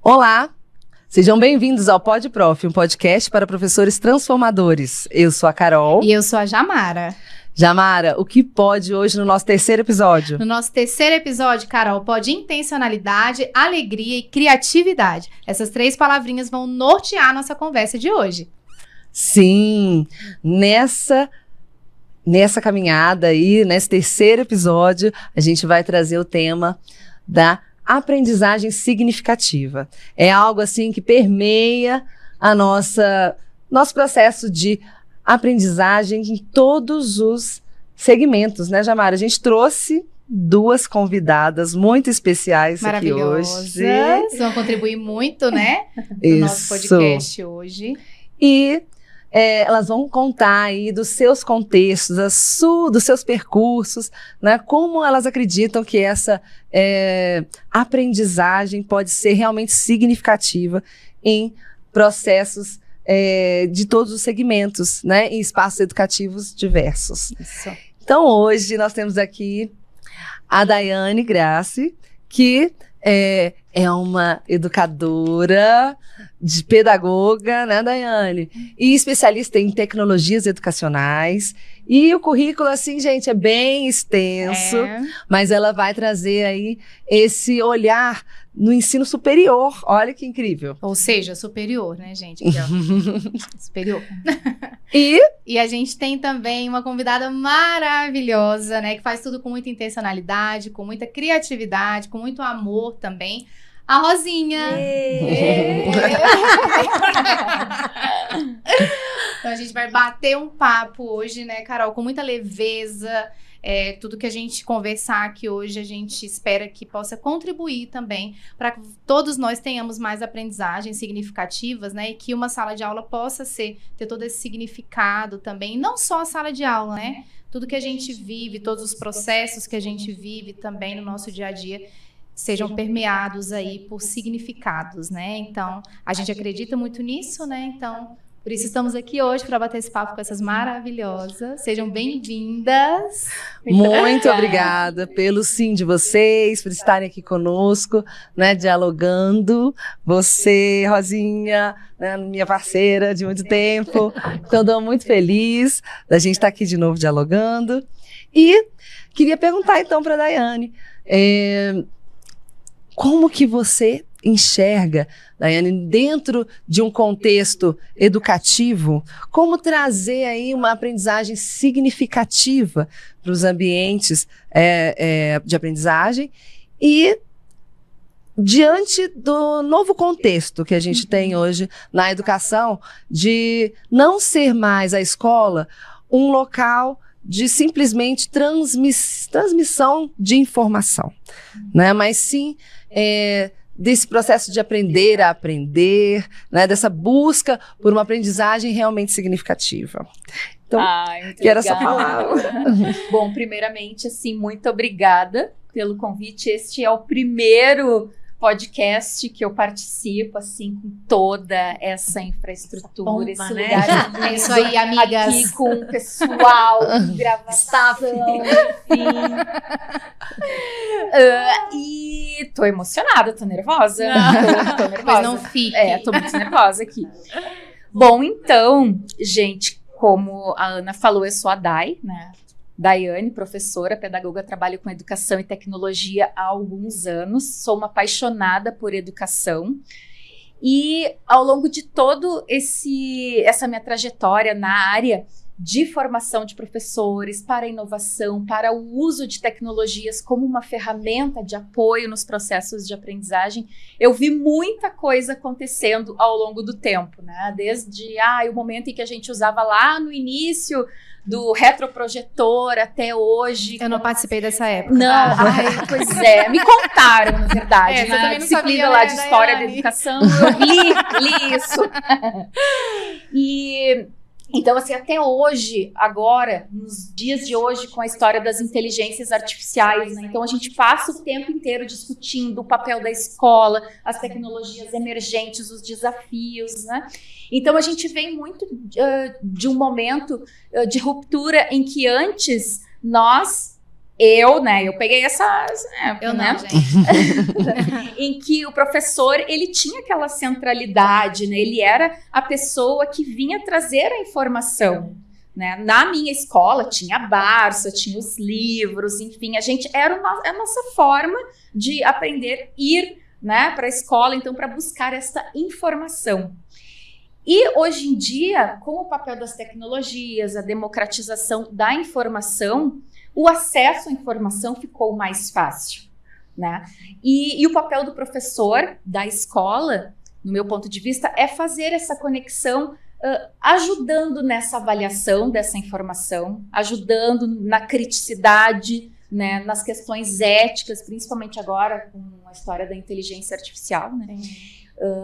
Olá, sejam bem-vindos ao Pod Prof, um podcast para professores transformadores. Eu sou a Carol. E eu sou a Jamara. Jamara, o que pode hoje no nosso terceiro episódio? No nosso terceiro episódio, Carol, pode intencionalidade, alegria e criatividade. Essas 3 palavrinhas vão nortear a nossa conversa de hoje. Sim, nessa caminhada aí, nesse terceiro episódio, a gente vai trazer o tema da aprendizagem significativa. É algo assim que permeia nosso processo de aprendizagem em todos os segmentos, né, Jamara? A gente trouxe 2 convidadas muito especiais aqui hoje. Vão contribuir muito, né, no nosso podcast hoje. E elas vão contar aí dos seus contextos, dos seus percursos, né? Como elas acreditam que essa aprendizagem pode ser realmente significativa em processos de todos os segmentos, né? Em espaços educativos diversos. Isso. Então, hoje nós temos aqui a Daiane Grassi, que é uma educadora, de pedagoga, né, Daiane? E especialista em tecnologias educacionais. E o currículo, assim, gente, é bem extenso, mas ela vai trazer aí esse olhar no ensino superior. Olha que incrível. Ou seja, superior, né, gente? Aqui, ó. Superior. E a gente tem também uma convidada maravilhosa, né? Que faz tudo com muita intencionalidade, com muita criatividade, com muito amor também. A Rosinha. Então a gente vai bater um papo hoje, né, Carol? Com muita leveza. Tudo que a gente conversar aqui hoje, a gente espera que possa contribuir também para que todos nós tenhamos mais aprendizagens significativas, né? E que uma sala de aula possa ter todo esse significado também. E não só a sala de aula, né? Tudo que a gente vive, todos os processos que a gente vive também no nosso dia a dia, sejam permeados aí por significados, né? Então, a gente acredita muito nisso, né? Então, por isso estamos aqui hoje para bater esse papo com essas maravilhosas. Sejam bem-vindas. Muito obrigada pelo sim de vocês, por estarem aqui conosco, né, dialogando. Você, Rosinha, né, minha parceira de muito tempo. Então, estou muito feliz da gente estar aqui de novo dialogando. E queria perguntar então para a Daiane, como que você enxerga, Daiane, dentro de um contexto educativo, como trazer aí uma aprendizagem significativa para os ambientes de aprendizagem e diante do novo contexto que a gente tem hoje na educação, de não ser mais a escola um local de simplesmente transmissão de informação, né? Mas sim desse processo de aprender a aprender, né? Dessa busca por uma aprendizagem realmente significativa. Então, quero essa palavra. Bom, primeiramente, assim, muito obrigada pelo convite. Este é o primeiro podcast que eu participo, assim, com toda essa infraestrutura, pompa, esse né? lugar É isso aí, amigas. aqui com o pessoal, com gravação, enfim. E tô emocionada, tô nervosa. Tô nervosa. Mas não fique. Tô muito nervosa aqui. Bom, então, gente, como a Ana falou, eu sou a Dai, né? Daiane, professora, pedagoga, trabalho com educação e tecnologia há alguns anos. Sou uma apaixonada por educação. E ao longo de todo essa minha trajetória na área de formação de professores, para a inovação, para o uso de tecnologias como uma ferramenta de apoio nos processos de aprendizagem, eu vi muita coisa acontecendo ao longo do tempo, né? Desde o momento em que a gente usava lá no início do retroprojetor até hoje. Eu não participei dessa época. Não, pois é, me contaram, na verdade, na né? Disciplina lá de História da Educação, eu li isso. E então, assim, até hoje, agora, nos dias de hoje, com a história das inteligências artificiais, né? Então a gente passa o tempo inteiro discutindo o papel da escola, as tecnologias emergentes, os desafios, né? Então a gente vem muito de um momento de ruptura em que antes eu peguei essa época, Eu não, né? gente. Em que o professor, ele tinha aquela centralidade, né? Ele era a pessoa que vinha trazer a informação, né? Na minha escola tinha a Barça, tinha os livros, enfim, era a nossa forma de aprender, ir, né, para a escola, então, para buscar essa informação. E hoje em dia, com o papel das tecnologias, a democratização da informação, o acesso à informação ficou mais fácil, né? E o papel do professor, da escola, no meu ponto de vista, é fazer essa conexão, ajudando nessa avaliação dessa informação, ajudando na criticidade, né, nas questões éticas, principalmente agora com a história da inteligência artificial, né?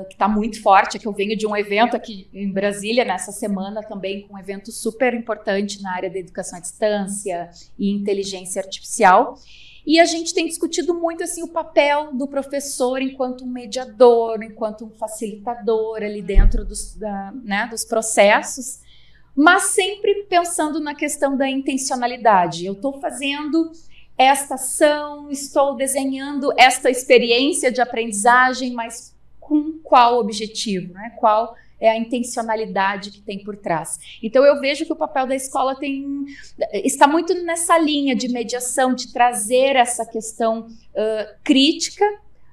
Que está muito forte, que eu venho de um evento aqui em Brasília, nessa semana também, com um evento super importante na área da educação à distância e inteligência artificial, e a gente tem discutido muito assim, o papel do professor enquanto um mediador, enquanto um facilitador ali dentro dos processos, mas sempre pensando na questão da intencionalidade. Eu estou fazendo esta ação, estou desenhando esta experiência de aprendizagem, mas com qual objetivo, né? Qual é a intencionalidade que tem por trás. Então eu vejo que o papel da escola está muito nessa linha de mediação, de trazer essa questão crítica,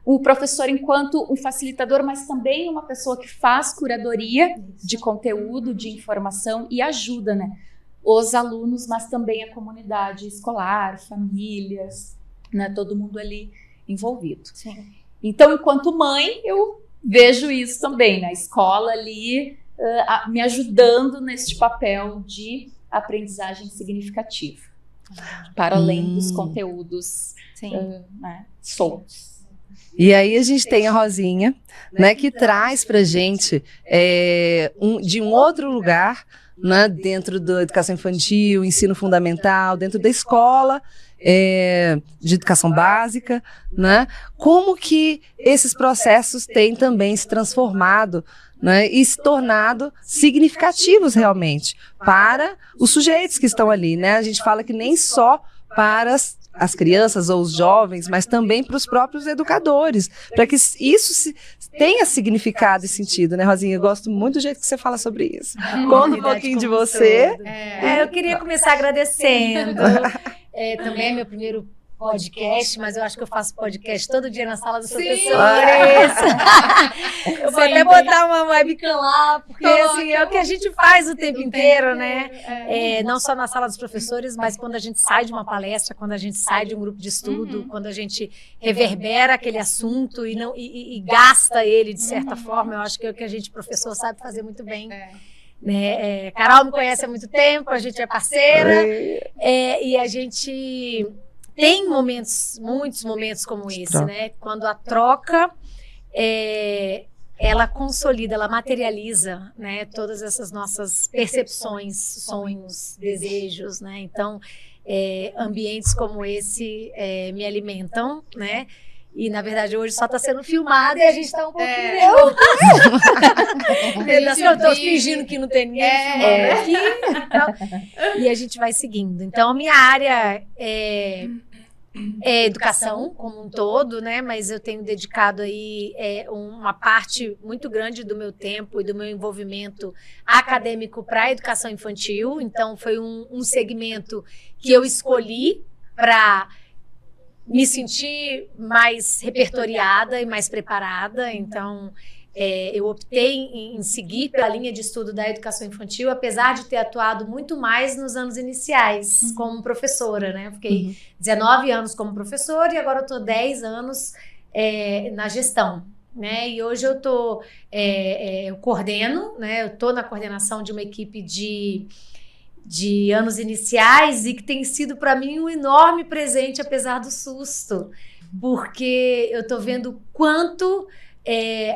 o professor enquanto um facilitador, mas também uma pessoa que faz curadoria de conteúdo, de informação e ajuda, né, os alunos, mas também a comunidade escolar, famílias, né, todo mundo ali envolvido. Sim. Então, enquanto mãe, eu vejo isso também, na escola ali, me ajudando neste papel de aprendizagem significativa, para além dos conteúdos né, soltos. E aí a gente tem a Rosinha, né, que traz pra gente de um outro lugar, né, dentro da educação infantil, ensino fundamental, dentro da escola, de educação básica, né? Como que esses processos têm também se transformado, né, e se tornado significativos realmente para os sujeitos que estão ali, né? A gente fala que nem só para as crianças ou os jovens, mas também para os próprios educadores, para que isso tenha significado e sentido, né, Rosinha? Eu gosto muito do jeito que você fala sobre isso. Conta um pouquinho de você. Eu queria começar agradecendo. Também é meu primeiro podcast, mas eu acho que eu faço podcast todo dia na sala dos professores. Eu vou até botar uma webcam lá, porque assim, é o que a gente faz o tempo inteiro, né? Não só na sala dos professores, mas quando a gente sai de uma palestra, quando a gente sai de um grupo de estudo, quando a gente reverbera aquele assunto e gasta ele de certa forma, eu acho que é o que a gente, professor, sabe fazer muito bem. Né? Carol me conhece há muito tempo, a gente é parceira, e a gente tem muitos momentos como esse, né? Quando a troca, ela consolida, ela materializa, né, todas essas nossas percepções, sonhos, desejos, né? Então, ambientes como esse me alimentam, né? E, na verdade, hoje só está sendo filmado e a gente está um pouquinho... Eu estou fingindo que não tem ninguém filmando aqui. Então, e a gente vai seguindo. Então, a minha área é educação como um todo, né? Mas eu tenho dedicado aí uma parte muito grande do meu tempo e do meu envolvimento acadêmico para a educação infantil. Então, foi um segmento que eu escolhi para me sentir mais repertoriada e mais preparada. Então, eu optei em seguir pela linha de estudo da educação infantil, apesar de ter atuado muito mais nos anos iniciais como professora, né? Eu fiquei 19 anos como professora e agora eu estou 10 anos na gestão, né? E hoje eu coordeno, né? Eu estou na coordenação de uma equipe de anos iniciais e que tem sido para mim um enorme presente, apesar do susto, porque eu estou vendo quanto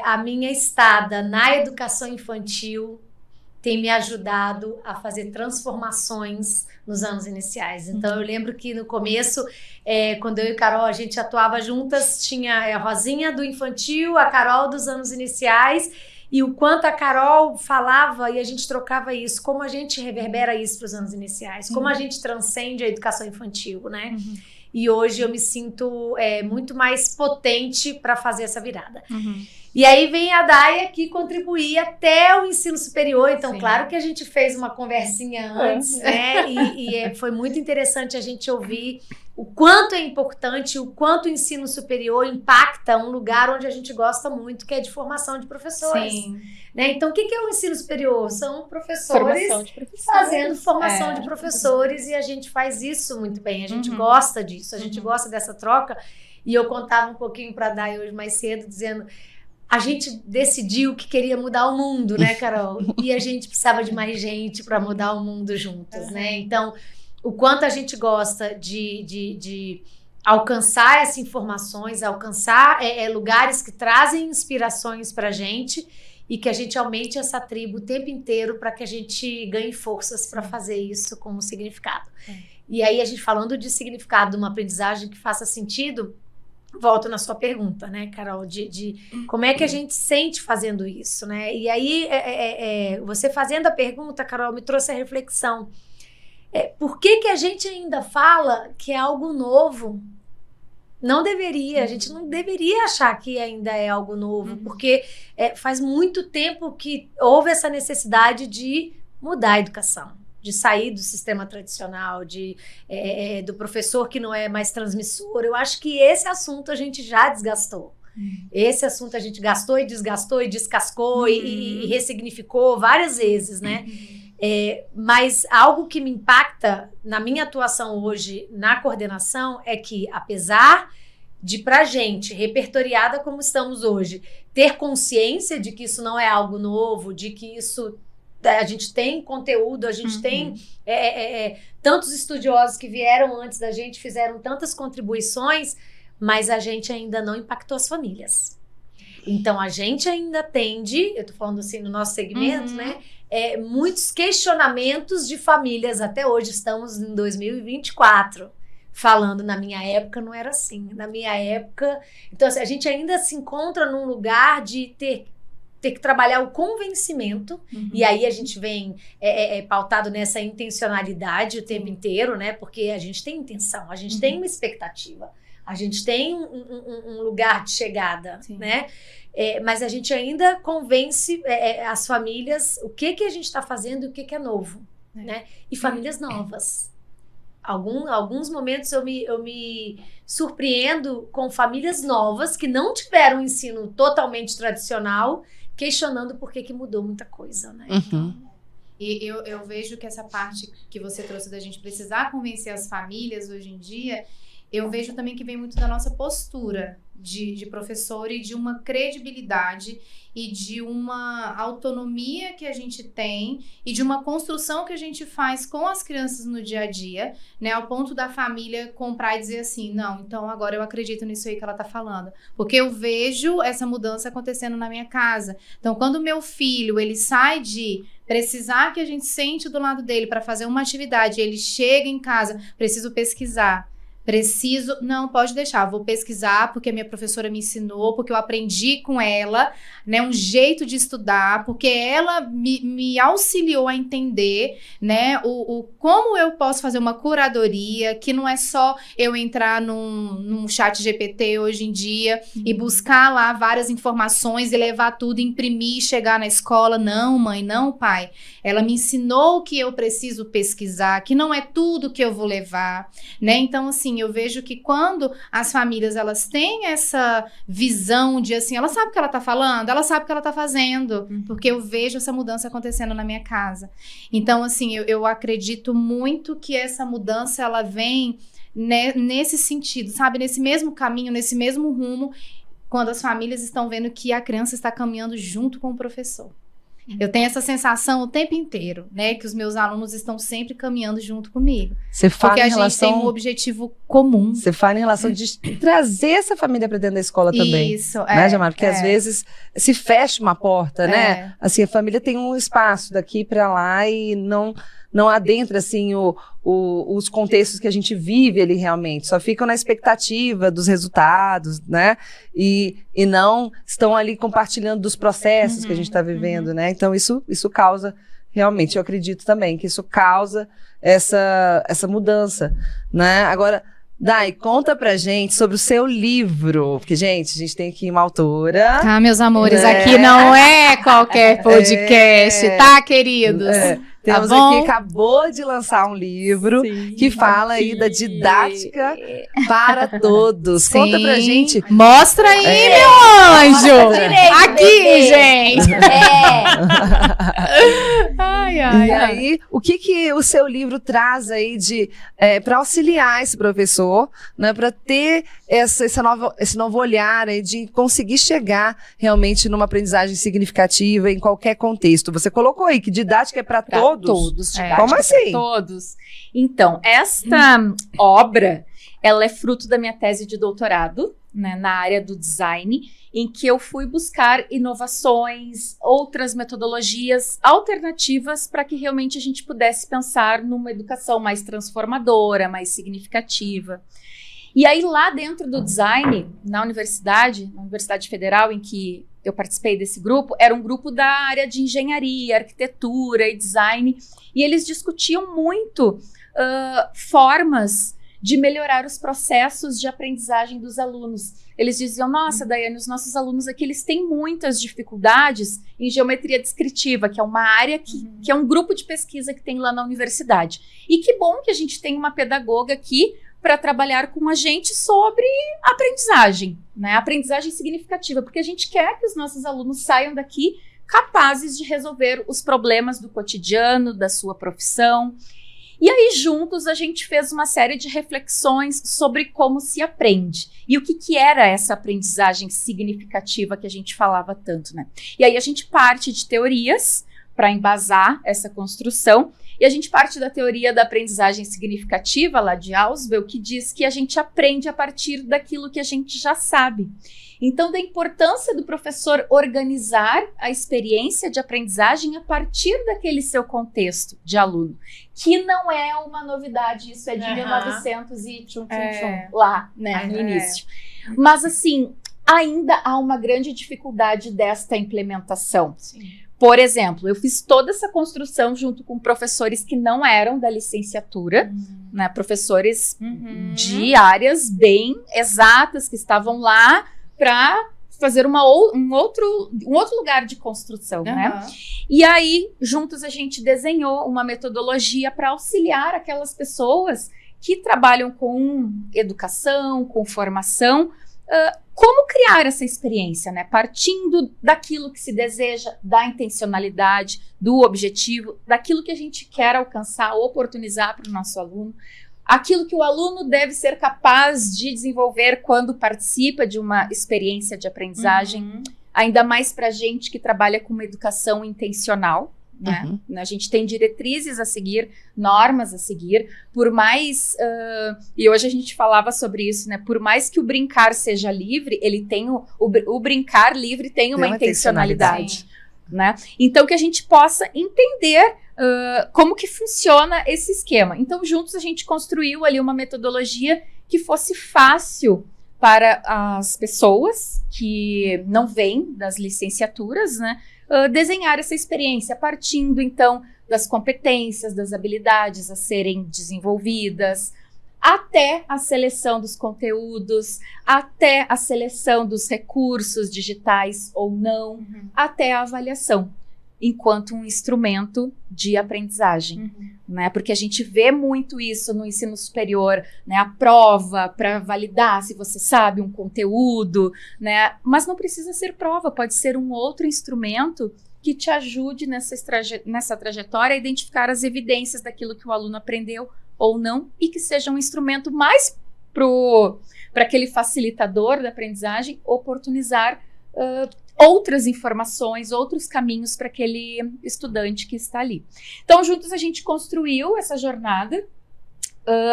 a minha estada na educação infantil tem me ajudado a fazer transformações nos anos iniciais. Então, eu lembro que no começo, quando eu e a Carol, a gente atuava juntas, tinha a Rosinha do infantil, a Carol dos anos iniciais, E o quanto a Carol falava e a gente trocava isso, como a gente reverbera isso para os anos iniciais, como a gente transcende a educação infantil, né? E hoje eu me sinto muito mais potente para fazer essa virada. E aí vem a Day aqui contribuir até o ensino superior. Então, claro que a gente fez uma conversinha antes, né? E foi muito interessante a gente ouvir o quanto é importante, o quanto o ensino superior impacta um lugar onde a gente gosta muito, que é de formação de professores. Né? Então, o que é o ensino superior? São professores fazendo formação de professores, e a gente faz isso muito bem. A gente gosta disso, a gente gosta dessa troca. E eu contava um pouquinho para a Day hoje mais cedo, dizendo... A gente decidiu que queria mudar o mundo, né, Carol? E a gente precisava de mais gente para mudar o mundo juntos, né? Então, o quanto a gente gosta de alcançar essas informações, alcançar lugares que trazem inspirações para a gente e que a gente aumente essa tribo o tempo inteiro para que a gente ganhe forças para fazer isso com um significado. E aí, a gente falando de significado, de uma aprendizagem que faça sentido... Volto na sua pergunta, né, Carol, de como é que a gente sente fazendo isso, né? E aí, você fazendo a pergunta, Carol, me trouxe a reflexão. Por que a gente ainda fala que é algo novo? Não deveria, a gente não deveria achar que ainda é algo novo, porque faz muito tempo que houve essa necessidade de mudar a educação. De sair do sistema tradicional, do professor que não é mais transmissor. Eu acho que esse assunto a gente já desgastou. Esse assunto a gente gastou e desgastou e descascou e ressignificou várias vezes, né? Mas algo que me impacta na minha atuação hoje na coordenação é que, apesar de pra gente, repertoriada como estamos hoje, ter consciência de que isso não é algo novo, de que isso... A gente tem conteúdo, a gente tem tantos estudiosos que vieram antes da gente, fizeram tantas contribuições, mas a gente ainda não impactou as famílias. Então, a gente ainda tende, eu tô falando assim no nosso segmento, né? Muitos questionamentos de famílias, até hoje estamos em 2024, falando, na minha época não era assim, na minha época... Então, assim, a gente ainda se encontra num lugar de ter que trabalhar o convencimento, e aí a gente vem pautado nessa intencionalidade o tempo inteiro, né? Porque a gente tem intenção, a gente tem uma expectativa, a gente tem um lugar de chegada, né? Mas a gente ainda convence as famílias o que a gente está fazendo e o que é novo, né? E famílias novas. Alguns momentos eu me surpreendo com famílias novas que não tiveram um ensino totalmente tradicional, questionando por que mudou muita coisa, né? E eu vejo que essa parte que você trouxe da gente precisar convencer as famílias hoje em dia, eu vejo também que vem muito da nossa postura de professor e de uma credibilidade e de uma autonomia que a gente tem e de uma construção que a gente faz com as crianças no dia a dia, né, ao ponto da família comprar e dizer assim, não, então agora eu acredito nisso aí que ela tá falando, porque eu vejo essa mudança acontecendo na minha casa. Então, quando meu filho, ele sai de precisar que a gente sente do lado dele para fazer uma atividade, ele chega em casa, preciso pesquisar, não, pode deixar, vou pesquisar porque a minha professora me ensinou, porque eu aprendi com ela, né, um jeito de estudar, porque ela me auxiliou a entender, né, como eu posso fazer uma curadoria, que não é só eu entrar num chat GPT hoje em dia e buscar lá várias informações e levar tudo, imprimir, chegar na escola. Não, mãe, não, pai. Ela me ensinou que eu preciso pesquisar, que não é tudo que eu vou levar, né? Então, assim, eu vejo que quando as famílias, elas têm essa visão de, assim, ela sabe o que ela tá falando, ela sabe o que ela tá fazendo, porque eu vejo essa mudança acontecendo na minha casa. Então, assim, eu acredito muito que essa mudança, ela vem nesse sentido, sabe? Nesse mesmo caminho, nesse mesmo rumo, quando as famílias estão vendo que a criança está caminhando junto com o professor. Eu tenho essa sensação o tempo inteiro, né? Que os meus alunos estão sempre caminhando junto comigo. Porque a gente tem um objetivo comum. Você fala em relação de trazer essa família para dentro da escola também. Isso, né, Jamara? Porque às vezes se fecha uma porta, né? Assim, a família tem um espaço daqui para lá e não não adentra assim os contextos que a gente vive ali realmente, só ficam na expectativa dos resultados, né? E não estão ali compartilhando dos processos que a gente está vivendo, né? Então isso causa, realmente, eu acredito também que isso causa essa mudança, né? Agora, Dai, conta pra gente sobre o seu livro, porque, gente, a gente tem aqui uma autora. Tá, meus amores, aqui não é qualquer podcast, tá, queridos? Temos aqui, acabou de lançar um livro que fala aí da didática para todos. Sim. Conta pra gente. Mostra aí, meu anjo! Aqui, gente! Ai. E aí, o que o seu livro traz aí para auxiliar esse professor, né, para ter esse novo olhar aí de conseguir chegar realmente numa aprendizagem significativa em qualquer contexto? Você colocou aí que didática é para todos? Todos, Como assim? Todos. Então, esta obra, ela é fruto da minha tese de doutorado, né, na área do design, em que eu fui buscar inovações, outras metodologias alternativas para que realmente a gente pudesse pensar numa educação mais transformadora, mais significativa. E aí, lá dentro do design, na Universidade Federal, em que eu participei desse grupo, era um grupo da área de engenharia, arquitetura e design, e eles discutiam muito formas de melhorar os processos de aprendizagem dos alunos. Eles diziam, nossa, Daiane, os nossos alunos aqui, eles têm muitas dificuldades em geometria descritiva, que é uma área que é um grupo de pesquisa que tem lá na universidade. E que bom que a gente tem uma pedagoga aqui para trabalhar com a gente sobre aprendizagem, né? Aprendizagem significativa, porque a gente quer que os nossos alunos saiam daqui capazes de resolver os problemas do cotidiano, da sua profissão. E aí, juntos, a gente fez uma série de reflexões sobre como se aprende. E o que era essa aprendizagem significativa que a gente falava tanto, né? E aí a gente parte de teorias para embasar essa construção. E a gente parte da teoria da aprendizagem significativa, lá de Ausubel, que diz que a gente aprende a partir daquilo que a gente já sabe. Então, da importância do professor organizar a experiência de aprendizagem a partir daquele seu contexto de aluno, que não é uma novidade, isso é de 1900 e lá, né, no início. Mas, assim, ainda há uma grande dificuldade desta implementação. Sim. Por exemplo, eu fiz toda essa construção junto com professores que não eram da licenciatura, né, professores de áreas bem exatas que estavam lá para fazer um outro lugar de construção, né? E aí, juntos, a gente desenhou uma metodologia para auxiliar aquelas pessoas que trabalham com educação, com formação, como criar essa experiência, né? Partindo daquilo que se deseja, da intencionalidade, do objetivo, daquilo que a gente quer alcançar, oportunizar para o nosso aluno, aquilo que o aluno deve ser capaz de desenvolver quando participa de uma experiência de aprendizagem, ainda mais para a gente que trabalha com uma educação intencional, né? A gente tem diretrizes a seguir, normas a seguir, por mais, e hoje a gente falava sobre isso, né? Por mais que o brincar seja livre, ele tem o brincar livre tem uma intencionalidade, né? Então que a gente possa entender como que funciona esse esquema. Então juntos a gente construiu ali uma metodologia que fosse fácil para as pessoas que não vêm das licenciaturas, né? Desenhar essa experiência, partindo então das competências, das habilidades a serem desenvolvidas, até a seleção dos conteúdos, até a seleção dos recursos digitais ou não, até a avaliação, enquanto um instrumento de aprendizagem, né? Porque a gente vê muito isso no ensino superior, né? A prova para validar se você sabe um conteúdo, né? Mas não precisa ser prova, pode ser um outro instrumento que te ajude nessa trajetória a identificar as evidências daquilo que o aluno aprendeu ou não, e que seja um instrumento mais para aquele facilitador da aprendizagem oportunizar outras informações, outros caminhos para aquele estudante que está ali. Então, juntos a gente construiu essa jornada,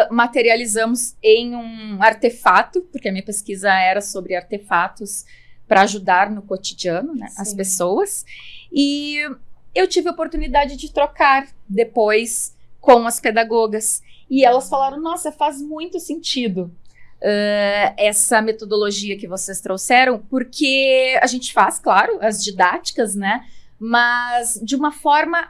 materializamos em um artefato, porque a minha pesquisa era sobre artefatos para ajudar no cotidiano, né, as pessoas, e eu tive a oportunidade de trocar depois com as pedagogas. E elas falaram, nossa, faz muito sentido essa metodologia que vocês trouxeram, porque a gente faz, claro, as didáticas, né? Mas de uma forma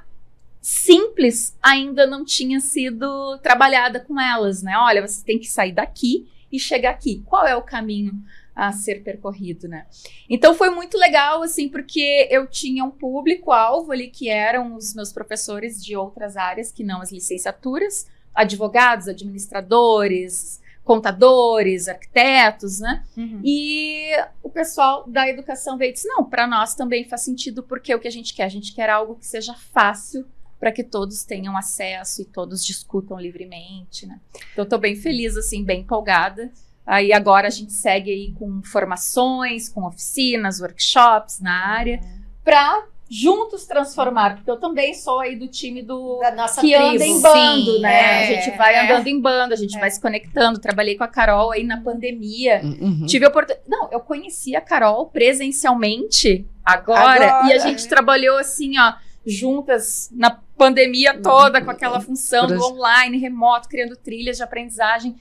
simples ainda não tinha sido trabalhada com elas, né? Olha, você tem que sair daqui e chegar aqui. Qual é o caminho a ser percorrido, né? Então foi muito legal, assim, porque eu tinha um público-alvo ali que eram os meus professores de outras áreas que não as licenciaturas, advogados, administradores, contadores, arquitetos, né? E o pessoal da educação veio e disse, não, para nós também faz sentido, porque o que a gente quer algo que seja fácil para que todos tenham acesso e todos discutam livremente, né? Então, estou bem feliz, assim, bem empolgada. Aí agora a gente segue aí com formações, com oficinas, workshops na área, para juntos transformar, porque eu também sou aí do time da nossa que tribo. anda em bando, Sim, né? A gente vai andando em bando, a gente É. vai se conectando. Trabalhei com a Carol aí na pandemia. Tive a oportunidade. Não, eu conheci a Carol presencialmente agora. E a gente trabalhou assim, ó, juntas na pandemia toda, com aquela função do online, remoto, criando trilhas de aprendizagem,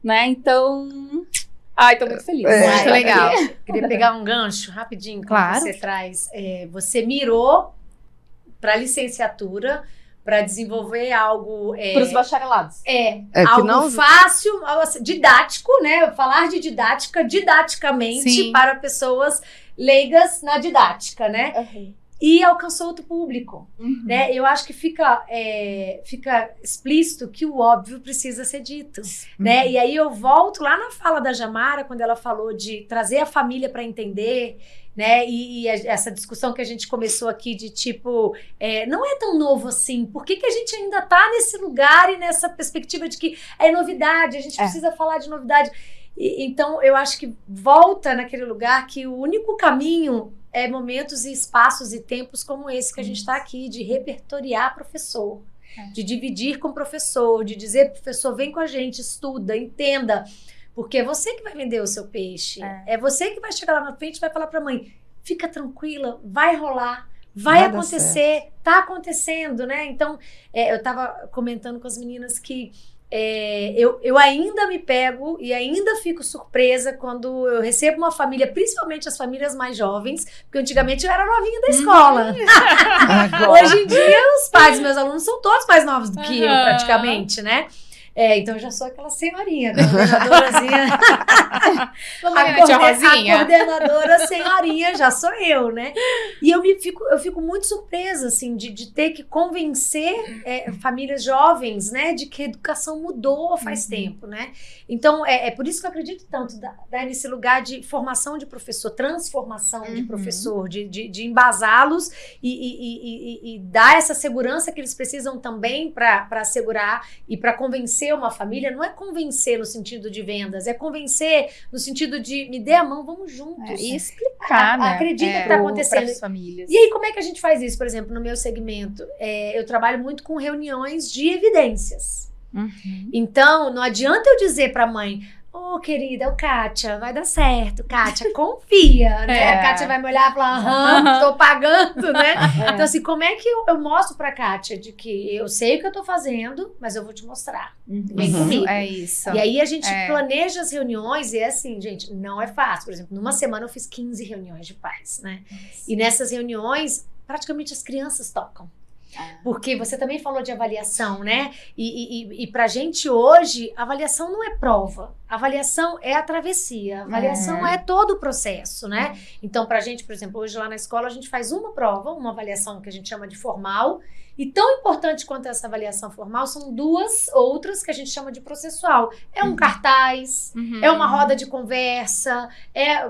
né? Então, ai, tô muito feliz. Muito legal. Queria pegar um gancho rapidinho que Claro. você traz. Você mirou para licenciatura para desenvolver algo Para os bacharelados. que algo não- fácil, algo assim, didático, né? Falar de didática didaticamente Sim. para pessoas leigas na didática, né? E alcançou outro público, né? Eu acho que fica explícito que o óbvio precisa ser dito, né? E aí eu volto lá na fala da Jamara, quando ela falou de trazer a família para entender, né? E essa discussão que a gente começou aqui de tipo, não é tão novo assim, por que a gente ainda tá nesse lugar e nessa perspectiva de que é novidade, a gente precisa falar de novidade. Então eu acho que volta naquele lugar que o único caminho é momentos e espaços e tempos como esse que a gente está aqui, de repertoriar professor, de dividir com o professor, de dizer pro professor, vem com a gente, estuda, entenda, porque é você que vai vender o seu peixe, é você que vai chegar lá na frente e vai falar para a mãe, fica tranquila, vai rolar, vai acontecer, tá acontecendo, né? Então, eu estava comentando com as meninas que eu ainda me pego e ainda fico surpresa quando eu recebo uma família, principalmente as famílias mais jovens, porque antigamente eu era novinha da escola. Agora. Hoje em dia, os pais dos meus alunos são todos mais novos do que eu, praticamente, né? Então eu já sou aquela senhorinha, coordenadorazinha. Tia Rosinha. A coordenadora senhorinha já sou eu, né? E eu fico muito surpresa, assim, de ter que convencer famílias jovens, né? De que a educação mudou faz tempo, né? Então, é por isso que eu acredito tanto nesse lugar de formação de professor, transformação de professor, de embasá-los e dar essa segurança que eles precisam também para assegurar e para convencer uma família. Não é convencer no sentido de vendas, é convencer no sentido de me dê a mão, vamos juntos. E explicar, né? Acredita que está acontecendo. Para as famílias. E aí, como é que a gente faz isso? Por exemplo, no meu segmento, eu trabalho muito com reuniões de evidências. Então, não adianta eu dizer para a mãe, querida, Kátia, vai dar certo, Kátia, confia, né? A Kátia vai me olhar e falar, tô pagando, né? Então, assim, como é que eu mostro pra Kátia de que eu sei o que eu tô fazendo, mas eu vou te mostrar. Vem comigo. É isso. E aí a gente planeja as reuniões e é assim, gente, não é fácil. Por exemplo, numa semana eu fiz 15 reuniões de pais, né? E nessas reuniões, praticamente as crianças tocam. Porque você também falou de avaliação, né? E pra gente hoje, avaliação não é prova. Avaliação é a travessia. Avaliação é todo o processo, né? Então, pra gente, por exemplo, hoje lá na escola, a gente faz uma prova, uma avaliação que a gente chama de formal. E tão importante quanto essa avaliação formal são duas outras que a gente chama de processual. É um cartaz, é uma roda de conversa.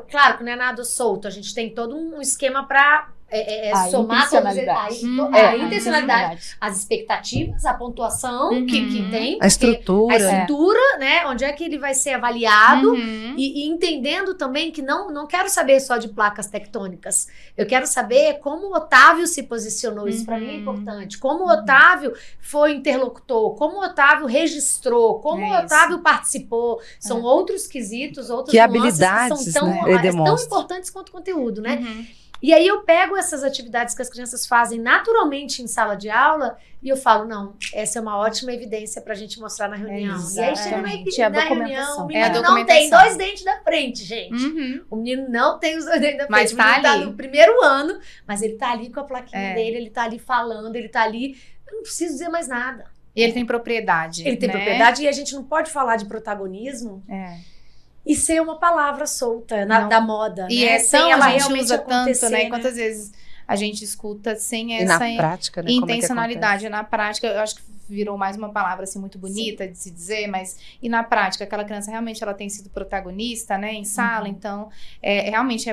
Claro que não é nada solto. A gente tem todo um esquema para somar todas a intencionalidade, as expectativas, a pontuação que tem, a estrutura, né? Onde é que ele vai ser avaliado e entendendo também que não quero saber só de placas tectônicas. Eu quero saber como o Otávio se posicionou. Isso para mim é importante. Como o Otávio foi interlocutor, como o Otávio registrou, como o Otávio participou. São outros quesitos, outras que nuances habilidades, que são tão né? Ele tão demonstra. importantes quanto o conteúdo, né? E aí eu pego essas atividades que as crianças fazem naturalmente em sala de aula e eu falo, não, essa é uma ótima evidência pra gente mostrar na reunião. E aí chega na reunião, o menino não tem 2 dentes da frente, gente. O menino não tem os 2 dentes da frente. Mas o menino tá ali. no primeiro ano, mas ele tá ali com a plaquinha dele, ele tá ali falando, ele tá ali... Eu não preciso dizer mais nada. E ele tem propriedade. Ele tem propriedade e a gente não pode falar de protagonismo e ser uma palavra solta da moda. E né? sem ela a gente realmente usa tanto, né? né? Quantas vezes a gente escuta sem E essa na prática, né? intencionalidade. Na prática, eu acho que virou mais uma palavra assim muito bonita de se dizer, mas e na prática, aquela criança realmente ela tem sido protagonista, né? Em sala, então realmente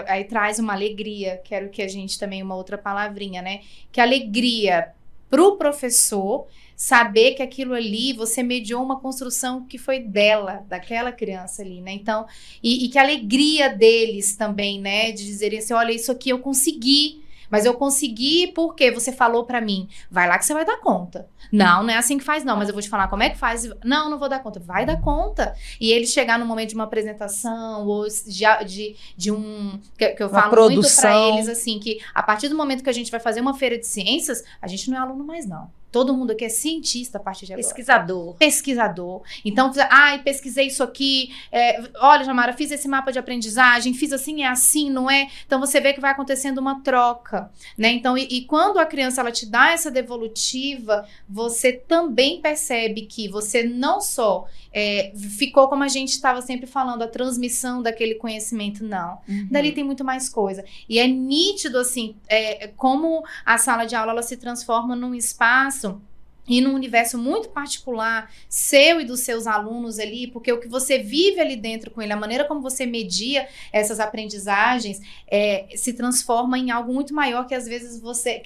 aí traz uma alegria, que era o que a gente também, uma outra palavrinha, né? Que alegria pro professor saber que aquilo ali, você mediou uma construção que foi daquela criança ali, né? Então, e que a alegria deles também, né? De dizerem assim, olha, isso aqui eu consegui, mas eu consegui porque você falou pra mim, vai lá que você vai dar conta. Não é assim que faz não, mas eu vou te falar como é que faz. Não vou dar conta. Vai dar conta. E ele chegar no momento de uma apresentação ou de um... Que eu falo produção. muito pra eles, assim, que a partir do momento que a gente vai fazer uma feira de ciências, a gente não é aluno mais não. Todo mundo aqui é cientista a partir de agora. Pesquisador. Então, pesquisei isso aqui. Olha, Jamara, fiz esse mapa de aprendizagem, fiz assim, é assim, não é? Então, você vê que vai acontecendo uma troca, né? Então, e quando a criança, ela te dá essa devolutiva, você também percebe que você não só ficou como a gente estava sempre falando, a transmissão daquele conhecimento, não. Dali tem muito mais coisa. E é nítido, assim, como a sala de aula, ela se transforma num espaço e num universo muito particular, seu e dos seus alunos ali, porque o que você vive ali dentro com ele, a maneira como você media essas aprendizagens, se transforma em algo muito maior que às vezes você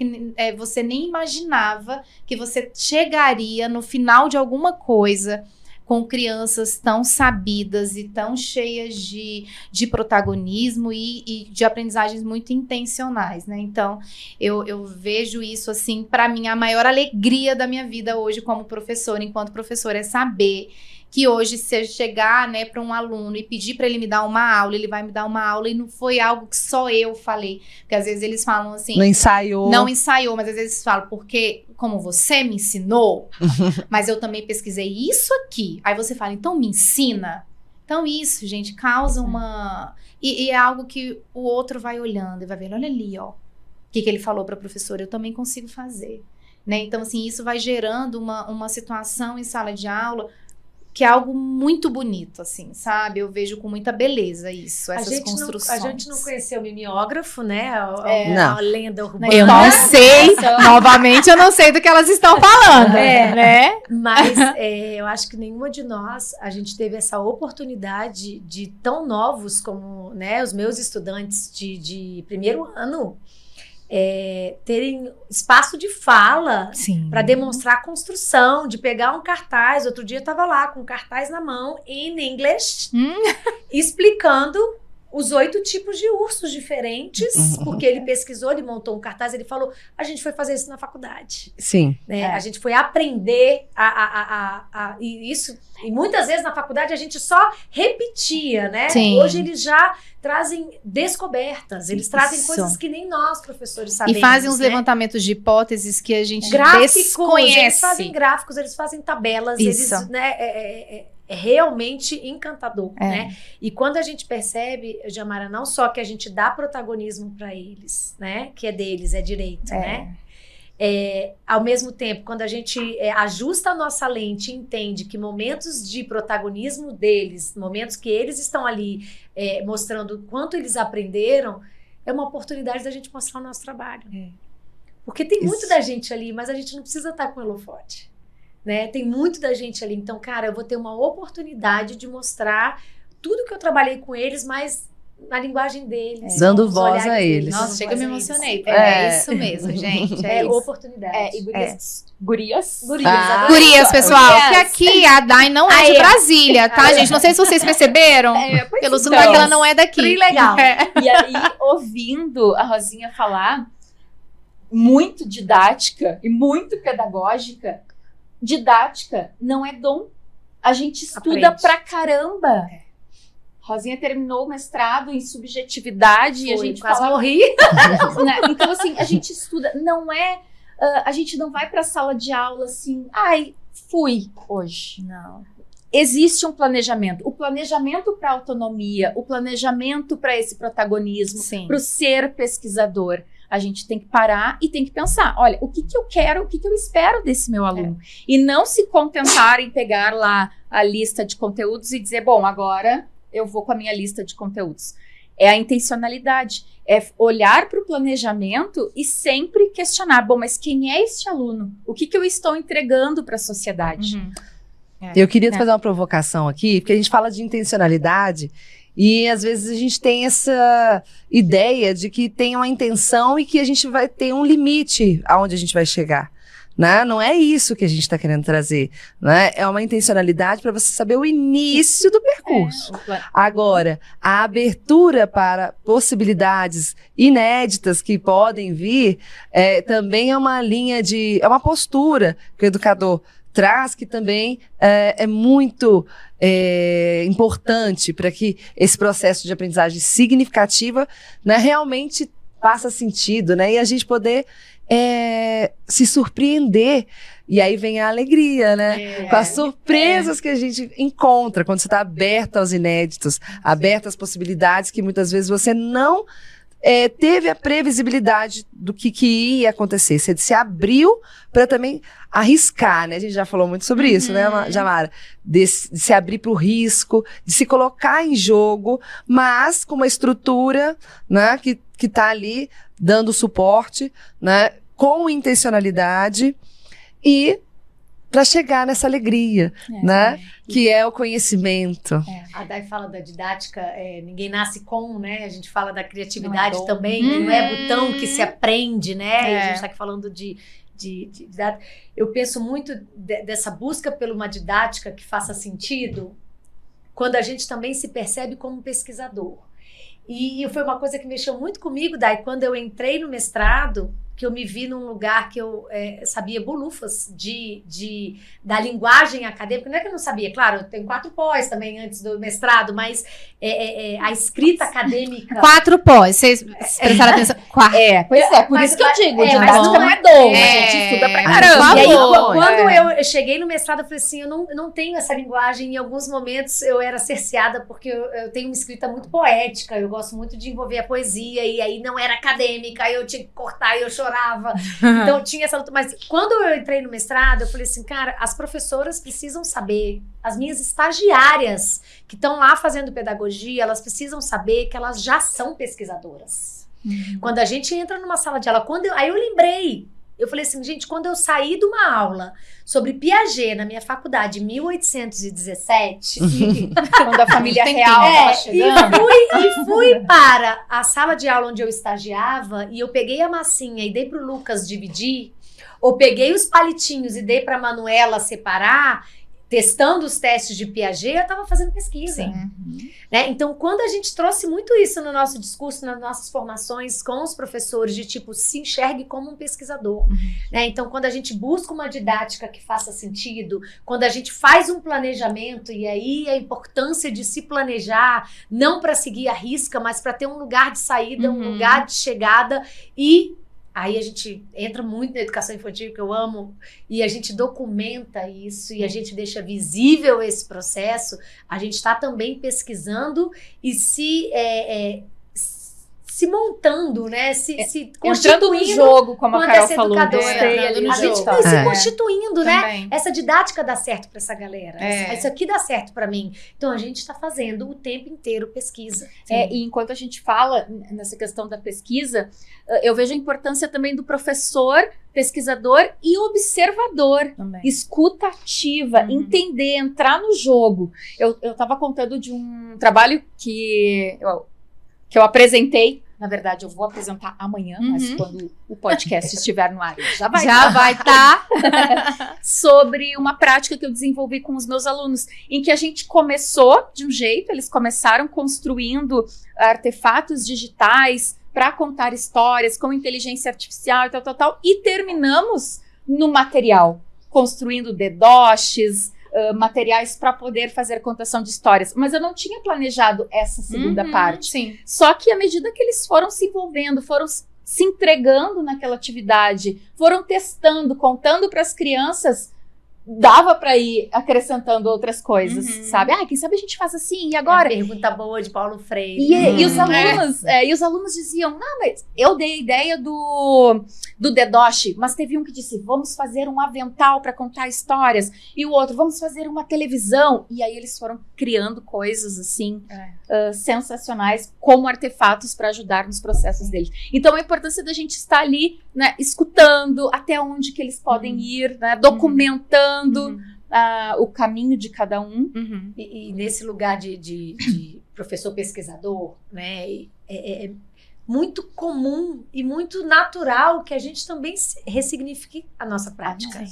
nem imaginava que você chegaria no final de alguma coisa com crianças tão sabidas e tão cheias de protagonismo e de aprendizagens muito intencionais, né? Então, eu vejo isso, assim, para mim, a maior alegria da minha vida hoje como professora, enquanto professora, é saber que hoje, se eu chegar, né, para um aluno e pedir para ele me dar uma aula, ele vai me dar uma aula e não foi algo que só eu falei. Porque às vezes eles falam assim... Não ensaiou, mas às vezes eles falam, porque como você me ensinou, mas eu também pesquisei isso aqui. Aí você fala, então me ensina. Então isso, gente, causa uma... E é algo que o outro vai olhando e vai vendo, olha ali, ó. O que ele falou para a professora, eu também consigo fazer. Né? Então, assim, isso vai gerando uma situação em sala de aula que é algo muito bonito, assim, sabe? Eu vejo com muita beleza isso, essas construções. A gente não conheceu o mimeógrafo, né? A lenda urbana. Eu não sei, novamente, eu não sei do que elas estão falando, né? Mas eu acho que nenhuma de nós, a gente teve essa oportunidade de tão novos como, né, os meus estudantes de primeiro ano, terem espaço de fala para demonstrar a construção, de pegar um cartaz. Outro dia eu estava lá com um cartaz na mão, in English, explicando os 8 tipos de ursos diferentes, porque ele pesquisou, ele montou um cartaz, ele falou, a gente foi fazer isso na faculdade. Sim. Né? A gente foi aprender e isso, e muitas vezes na faculdade a gente só repetia, né? Sim. Hoje eles já trazem descobertas, eles trazem coisas que nem nós, professores, sabemos. E fazem uns levantamentos de hipóteses que a gente desconhece. Eles fazem gráficos, eles fazem tabelas, eles, né, é realmente encantador, né? E quando a gente percebe, Jamara, não só que a gente dá protagonismo para eles, né? Que é deles, é direito, né? Ao mesmo tempo, quando a gente ajusta a nossa lente e entende que momentos de protagonismo deles, momentos que eles estão ali mostrando o quanto eles aprenderam, é uma oportunidade da gente mostrar o nosso trabalho. Porque tem muito da gente ali, mas a gente não precisa estar com o holofote. Né? Tem muito da gente ali. Então, cara, eu vou ter uma oportunidade de mostrar tudo que eu trabalhei com eles, mas na linguagem deles. Dando voz a eles. Nossa, chega, eu me emocionei. É isso mesmo, gente. Isso. Oportunidade. E gurias. Gurias, pessoal. Que aqui a Dai não é de Brasília, tá, gente? Não sei se vocês perceberam. Pelo sotaque, ela não é daqui. Legal. E aí, ouvindo a Rosinha falar, muito didática e muito pedagógica, didática não é dom. A gente estuda pra caramba. Rosinha terminou o mestrado em subjetividade e a gente quase falava... morri. Né? Então, assim, a gente estuda, não é... a gente não vai para a sala de aula assim, fui hoje. Não. Existe um planejamento. O planejamento para a autonomia, o planejamento para esse protagonismo, para o ser pesquisador. A gente tem que parar e tem que pensar, olha, o que eu quero, o que eu espero desse meu aluno? E não se contentar em pegar lá a lista de conteúdos e dizer, bom, agora eu vou com a minha lista de conteúdos. É a intencionalidade, é olhar para o planejamento e sempre questionar, bom, mas quem é este aluno? O que eu estou entregando para a sociedade? Uhum. Eu queria fazer uma provocação aqui, porque a gente fala de intencionalidade e às vezes a gente tem essa ideia de que tem uma intenção e que a gente vai ter um limite aonde a gente vai chegar. Né? Não é isso que a gente está querendo trazer. Né? É uma intencionalidade para você saber o início do percurso. Agora, a abertura para possibilidades inéditas que podem vir também é uma linha é uma postura que o educador traz, que também é muito importante para que esse processo de aprendizagem significativa, né, realmente faça sentido, né, e a gente poder se surpreender. E aí vem a alegria, né? Com as surpresas que a gente encontra quando você está aberto aos inéditos, aberto às possibilidades que muitas vezes você não teve a previsibilidade do que ia acontecer. Você se abriu para também arriscar, né? A gente já falou muito sobre isso, né, Jamara? De se abrir para o risco, de se colocar em jogo, mas com uma estrutura, né, que está ali dando suporte, né, com intencionalidade e para chegar nessa alegria, né? Que é o conhecimento. A Day fala da didática, ninguém nasce com, né? A gente fala da criatividade também, não é botão que se aprende, né? E a gente está aqui falando de didática. Eu penso muito dessa busca por uma didática que faça sentido quando a gente também se percebe como um pesquisador. E foi uma coisa que mexeu muito comigo, Day, quando eu entrei no mestrado, que eu me vi num lugar que eu sabia bolufas da linguagem acadêmica. Não é que eu não sabia, claro, eu tenho 4 pós também antes do mestrado, mas a escrita acadêmica... 4 pós, vocês prestaram atenção? 4. Por isso que eu digo, didática não é dom, a gente estuda pra caramba. E aí, quando eu cheguei no mestrado, eu falei assim, eu não tenho essa linguagem. Em alguns momentos eu era cerceada, porque eu tenho uma escrita muito poética, eu gosto muito de envolver a poesia, e aí não era acadêmica, aí eu tinha que cortar e eu chorava. Então tinha essa luta. Mas quando eu entrei no mestrado, eu falei assim, cara, as professoras precisam saber, as minhas estagiárias que estão lá fazendo pedagogia, elas precisam saber que elas já são pesquisadoras. Quando a gente entra numa sala de aula, aí eu lembrei, eu falei assim, gente, quando eu saí de uma aula sobre Piaget na minha faculdade em 1817, quando a família real estava chegando, e fui para a sala de aula onde eu estagiava e eu peguei a massinha e dei para o Lucas dividir, ou peguei os palitinhos e dei para a Manuela separar, testando os testes de Piaget, eu estava fazendo pesquisa. Né? Então, quando a gente trouxe muito isso no nosso discurso, nas nossas formações com os professores, de tipo, se enxergue como um pesquisador. Né? Então, quando a gente busca uma didática que faça sentido, quando a gente faz um planejamento, e aí a importância de se planejar, não para seguir a risca, mas para ter um lugar de saída, um lugar de chegada, e aí a gente entra muito na educação infantil, que eu amo, e a gente documenta isso, e a gente deixa visível esse processo. A gente está também pesquisando e se montando, né? Se constituindo no jogo, como a Carol falou. A gente vai se constituindo, né? Também. Essa didática dá certo para essa galera. Isso aqui dá certo para mim. Então, a gente está fazendo o tempo inteiro pesquisa. E enquanto a gente fala nessa questão da pesquisa, eu vejo a importância também do professor, pesquisador e observador. Também. Escuta ativa, entender, entrar no jogo. Eu estava contando de um trabalho que eu apresentei. Na verdade, eu vou apresentar amanhã, mas quando o podcast estiver no ar, ele já vai estar. Sobre uma prática que eu desenvolvi com os meus alunos, em que a gente começou de um jeito, eles começaram construindo artefatos digitais para contar histórias com inteligência artificial e tal, e terminamos no material, construindo dedoches, materiais para poder fazer contação de histórias. Mas eu não tinha planejado essa segunda parte. Sim. Só que à medida que eles foram se envolvendo, foram se entregando naquela atividade, foram testando, contando para as crianças, dava para ir acrescentando outras coisas, sabe? Quem sabe a gente faz assim, e agora? Pergunta boa de Paulo Freire. E os alunos diziam, não, mas eu dei a ideia do Dedoshi, mas teve um que disse, vamos fazer um avental para contar histórias, e o outro, vamos fazer uma televisão, e aí eles foram criando coisas assim, sensacionais, como artefatos para ajudar nos processos deles. Então a importância da gente estar ali, né, escutando até onde que eles podem ir, né, documentando o caminho de cada um. E nesse lugar de professor pesquisador, né, é muito comum e muito natural que a gente também ressignifique a nossa prática.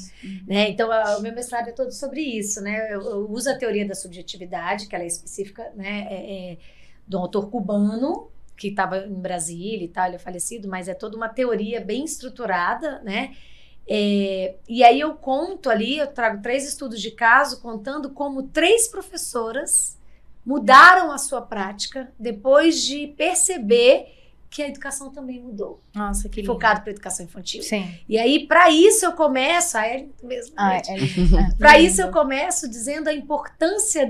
Né? Então, o meu mestrado é todo sobre isso. Né? Eu uso a teoria da subjetividade, que ela é específica, né, de um autor cubano, que estava em Brasília e tal, ele é falecido, mas é toda uma teoria bem estruturada, né? E aí eu conto ali, eu trago 3 estudos de caso, contando como 3 professoras mudaram a sua prática depois de perceber que a educação também mudou. Nossa, que lindo. Focado para a educação infantil. Sim. E aí, para isso eu começo, para isso eu começo dizendo a importância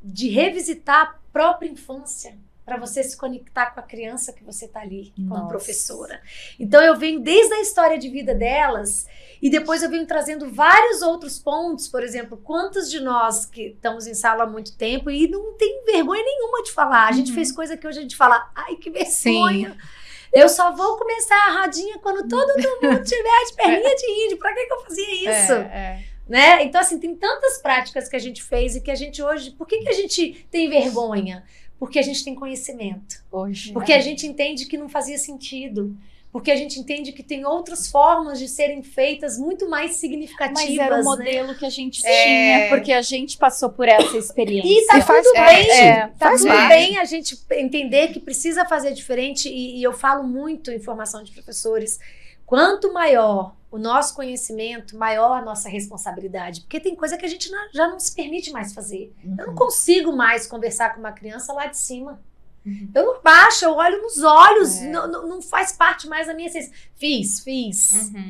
de revisitar a própria infância, para você se conectar com a criança que você está ali, como professora. Então eu venho desde a história de vida delas, e depois eu venho trazendo vários outros pontos. Por exemplo, quantos de nós que estamos em sala há muito tempo e não tem vergonha nenhuma de falar. A gente fez coisa que hoje a gente fala, ai, que vergonha. Sim. Eu só vou começar a rodinha quando todo mundo tiver de perninha de índio. Pra que eu fazia isso? Né? Então, assim, tem tantas práticas que a gente fez e que a gente hoje... Por que a gente tem vergonha? Porque a gente tem conhecimento. Porque a gente entende que não fazia sentido. Porque a gente entende que tem outras formas de serem feitas muito mais significativas. Mas era o modelo que a gente tinha, porque a gente passou por essa experiência. E tá tudo bem. Tá tudo bem a gente entender que precisa fazer diferente. E eu falo muito em formação de professores. Quanto maior o nosso conhecimento, maior a nossa responsabilidade. Porque tem coisa que a gente já não se permite mais fazer. Eu não consigo mais conversar com uma criança lá de cima. Eu não baixo, eu olho nos olhos, não faz parte mais da minha essência. Fiz,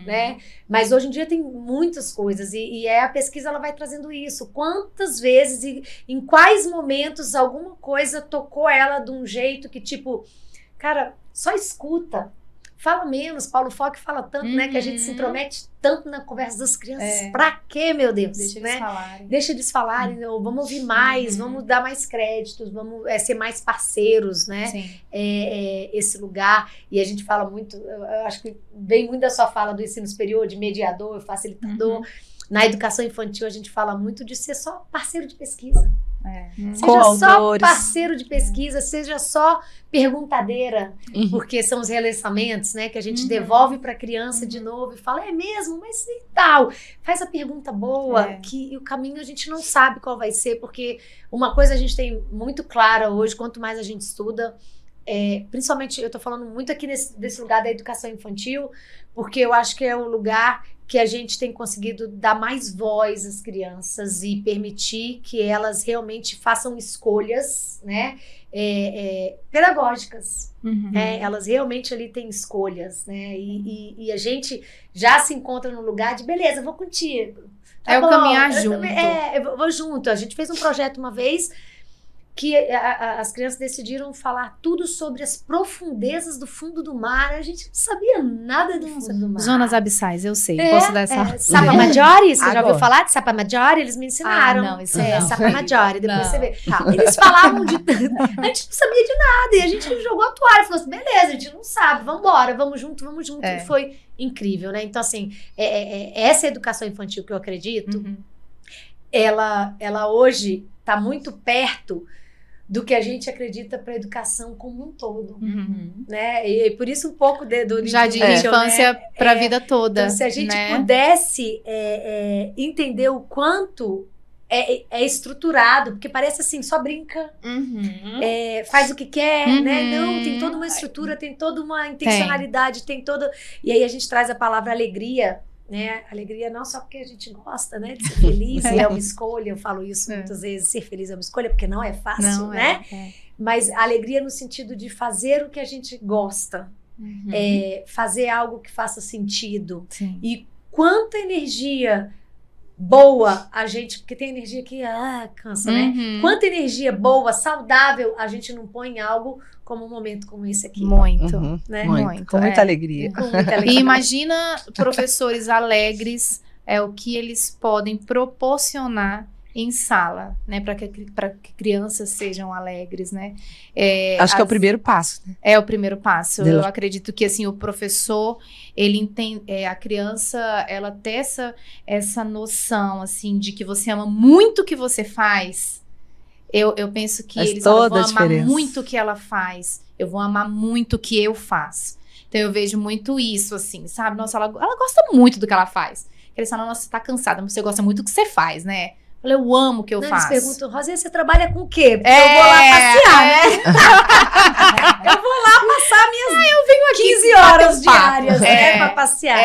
né? Mas hoje em dia tem muitas coisas e a pesquisa ela vai trazendo isso. Quantas vezes e em quais momentos alguma coisa tocou ela de um jeito que tipo, cara, só escuta. Fala menos, Paulo Fock fala tanto, né? Que a gente se intromete tanto na conversa das crianças. Pra quê, meu Deus? Deixa eles falarem. Deixa eles falarem, vamos ouvir mais, vamos dar mais créditos, vamos ser mais parceiros, né? Esse lugar. E a gente fala muito, eu acho que vem muito da sua fala do ensino superior, de mediador, facilitador. Na educação infantil a gente fala muito de ser só parceiro de pesquisa. Seja só parceiro de pesquisa, seja só perguntadeira, porque são os relançamentos, né, que a gente devolve para a criança de novo e fala, é mesmo, mas e tal? Faz a pergunta boa, que o caminho a gente não sabe qual vai ser, porque uma coisa a gente tem muito clara hoje, quanto mais a gente estuda, principalmente eu tô falando muito aqui desse lugar da educação infantil, porque eu acho que é o lugar que a gente tem conseguido dar mais voz às crianças e permitir que elas realmente façam escolhas, né, pedagógicas. Elas realmente ali têm escolhas, né, e a gente já se encontra no lugar de, beleza, vou contigo. Tá bom, caminhar junto. Eu vou junto. A gente fez um projeto uma vez que as crianças decidiram falar tudo sobre as profundezas do fundo do mar. A gente não sabia nada do fundo do mar. Zonas abissais, eu sei. Posso dar essa... Sapa Maggiore, você já ouviu falar de Sapa Maggiore? Eles me ensinaram. Não, isso não. Sapa Maggiore, depois você vê. Eles falavam de... A gente não sabia de nada. E a gente jogou a toalha. Falou assim, beleza, a gente não sabe. Vambora, vamos junto. E foi incrível, né? Então, assim, essa educação infantil que eu acredito, ela hoje está muito perto do que a gente acredita para a educação como um todo, né? E por isso um pouco do já de infância, né? Para a vida toda. Então, se a gente pudesse entender o quanto é estruturado, porque parece assim, só brinca, faz o que quer, né? Não, tem toda uma estrutura, tem toda uma intencionalidade, tem toda... E aí a gente traz a palavra alegria né? Alegria não só porque a gente gosta, né, de ser feliz, é uma escolha, eu falo isso muitas vezes, ser feliz é uma escolha, porque não é fácil, né? Mas alegria no sentido de fazer o que a gente gosta, fazer algo que faça sentido. Sim. E quanta energia boa a gente, porque tem energia que cansa, né? Quanta energia boa, saudável a gente não põe em algo como um momento como esse aqui. Muito, né? Muito. Com muita alegria. Com muita alegria. E imagina professores alegres, o que eles podem proporcionar em sala, né, para que crianças sejam alegres, né? Acho que é o primeiro passo. Né? É o primeiro passo. Eu acredito que assim o professor, ele entende, a criança, ela tem essa noção assim de que você ama muito o que você faz. Eu penso que eles vão amar muito o que ela faz. Eu vou amar muito o que eu faço. Então eu vejo muito isso assim, sabe? Nossa, ela gosta muito do que ela faz. Eles falam, nossa, você tá cansada, mas você gosta muito do que você faz, né? Eu amo o que eu faço. Eles perguntam, Rosinha, você trabalha com o quê? Porque eu vou lá passear, né? Eu vou lá passar minhas eu venho aqui 15 horas diárias, né, pra passear.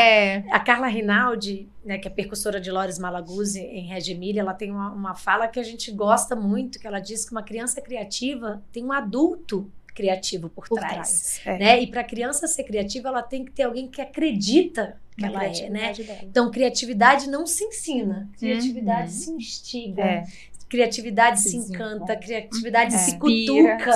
A Carla Rinaldi, né, que é percussora de Loris Malaguzzi em Reggio Emília, ela tem uma fala que a gente gosta muito, que ela diz que uma criança criativa tem um adulto criativo por trás. Né? E para a criança ser criativa, ela tem que ter alguém que acredita que ela é, né? Então, criatividade não se ensina, criatividade se instiga. Criatividade se encanta, criatividade se cutuca.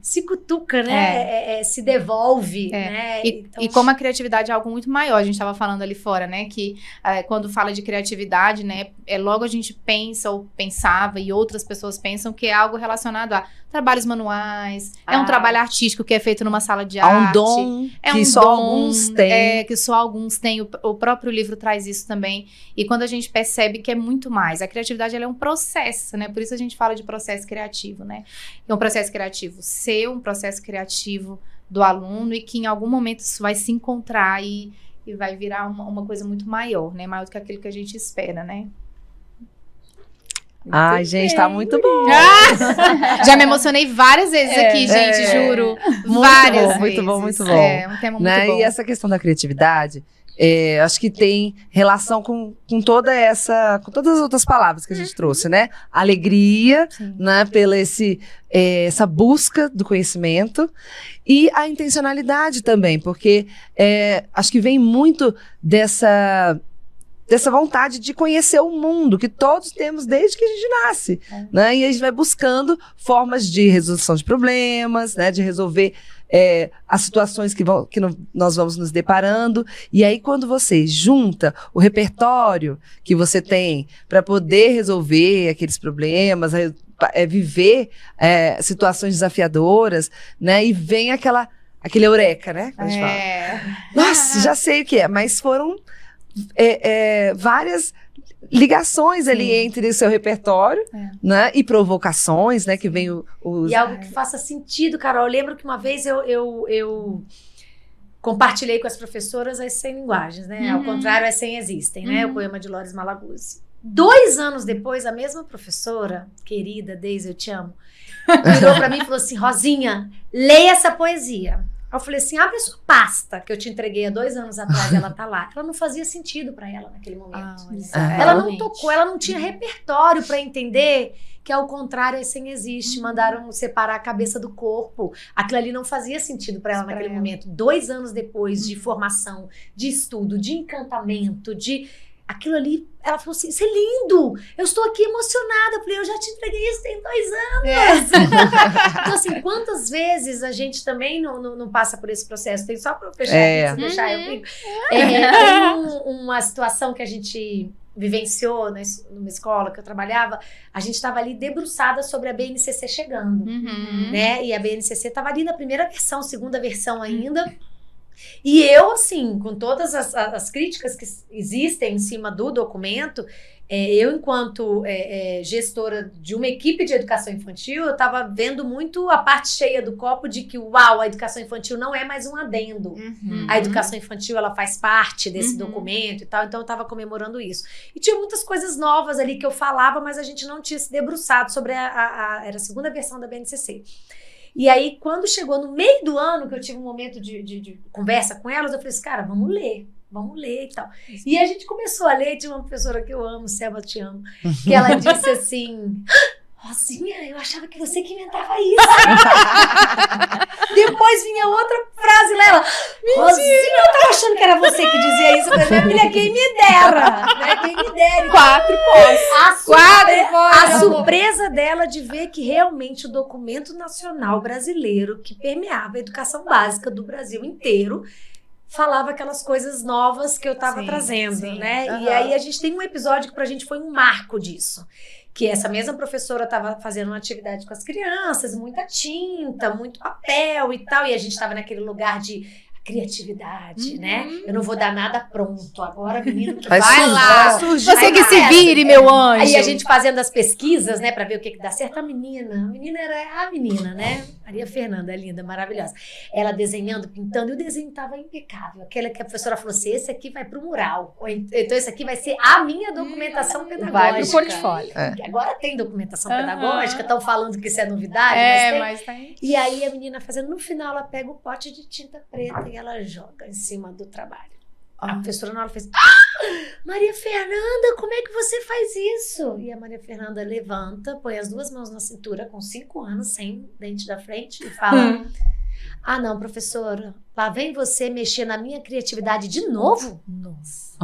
Se cutuca, né? Se devolve, né? Então, e como a criatividade é algo muito maior, a gente estava falando ali fora, né? Que quando fala de criatividade, né? Logo a gente pensa ou pensava e outras pessoas pensam que é algo relacionado a trabalhos manuais, é um trabalho artístico que é feito numa sala de arte. Um dom que só alguns têm. Que só alguns têm. O próprio livro traz isso também. E quando a gente percebe que é muito mais. A criatividade, ela é um processo, né? Por isso a gente fala de processo criativo, né? É um processo criativo seu, um processo criativo do aluno e que em algum momento isso vai se encontrar e vai virar uma coisa muito maior, né? Maior do que aquilo que a gente espera, né? Ai, gente, tá muito bom. Já me emocionei várias vezes aqui, gente, juro. Várias vezes. Muito bom, muito bom. É um tema muito bom. E essa questão da criatividade, acho que tem relação com com todas as outras palavras que a gente trouxe, né? Alegria, né? Pela essa busca do conhecimento e a intencionalidade também, porque acho que vem muito dessa vontade de conhecer o mundo que todos temos desde que a gente nasce, né? E a gente vai buscando formas de resolução de problemas, né? De resolver as situações que nós vamos nos deparando. E aí, quando você junta o repertório que você tem para poder resolver aqueles problemas, viver situações desafiadoras, né? E vem aquele eureka, né? Que a gente fala. Nossa, já sei o que é, mas foram várias ligações ali entre o seu repertório, né? E provocações, né? Que vem os... E algo que faça sentido, Carol. Eu lembro que uma vez eu compartilhei com as professoras as 100 linguagens, né? Ao contrário, as 100 existem, né? O poema de Loris Malaguzzi. 2 anos depois, a mesma professora, querida, Deise, eu te amo, virou pra mim e falou assim, Rosinha, leia essa poesia. Eu falei assim, abre a sua pasta, que eu te entreguei há 2 anos atrás, ela tá lá. Ela não fazia sentido pra ela naquele momento. Ela não tocou, ela não tinha repertório pra entender que ao contrário, a essência existe. Mandaram separar a cabeça do corpo. Aquilo ali não fazia sentido pra ela naquele momento. 2 anos depois de formação, de estudo, de encantamento, aquilo ali, ela falou assim, isso é lindo, eu estou aqui emocionada. Eu falei, eu já te entreguei isso tem 2 anos. Então assim, quantas vezes a gente também não passa por esse processo? Tem só para fechar aqui, se deixar eu brinco. Tem uma situação que a gente vivenciou numa escola que eu trabalhava, a gente estava ali debruçada sobre a BNCC chegando, né? E a BNCC estava ali na primeira versão, segunda versão ainda. E eu, assim, com todas as críticas que existem em cima do documento, eu, enquanto gestora de uma equipe de educação infantil, eu estava vendo muito a parte cheia do copo de que, uau, a educação infantil não é mais um adendo. A educação infantil, ela faz parte desse documento e tal, então eu estava comemorando isso. E tinha muitas coisas novas ali que eu falava, mas a gente não tinha se debruçado sobre era a segunda versão da BNCC. E aí, quando chegou no meio do ano, que eu tive um momento de conversa com elas, eu falei assim, cara, vamos ler vamos ler e tal. E a gente começou a ler, tinha uma professora que eu amo, Selma, te amo, que ela disse assim... Rosinha, eu achava que você que inventava isso. Depois vinha outra frase lá. Rosinha, eu tava achando que era você que dizia isso. Mas minha filha, quem me dera. Né? Quem me dera. 4 pós. A surpresa dela de ver que realmente o documento nacional brasileiro, que permeava a educação básica do Brasil inteiro, falava aquelas coisas novas que eu tava trazendo, né? E aí a gente tem um episódio que pra gente foi um marco disso. Que essa mesma professora estava fazendo uma atividade com as crianças, muita tinta, muito papel e tal, e a gente estava naquele lugar de criatividade, né? Eu não vou dar nada pronto. Agora, menino, que vai lá. Você que se vire, meu anjo. Aí a gente fazendo as pesquisas, né, pra ver o que dá certo. A menina era a menina, né? Maria Fernanda, linda, maravilhosa. Ela desenhando, pintando, e o desenho tava impecável. Aquela que a professora falou assim, esse aqui vai pro mural. Ou então esse aqui vai ser a minha documentação pedagógica. Vai pro portfólio. Agora tem documentação pedagógica, estão falando que isso é novidade, mas tem. E aí a menina fazendo, no final ela pega o pote de tinta preta e ela joga em cima do trabalho. A professora na hora fez, Maria Fernanda, como é que você faz isso? E a Maria Fernanda levanta, põe as 2 mãos na cintura, com 5 anos, sem dente da frente, e fala, não, professora, lá vem você mexer na minha criatividade de novo? Nossa.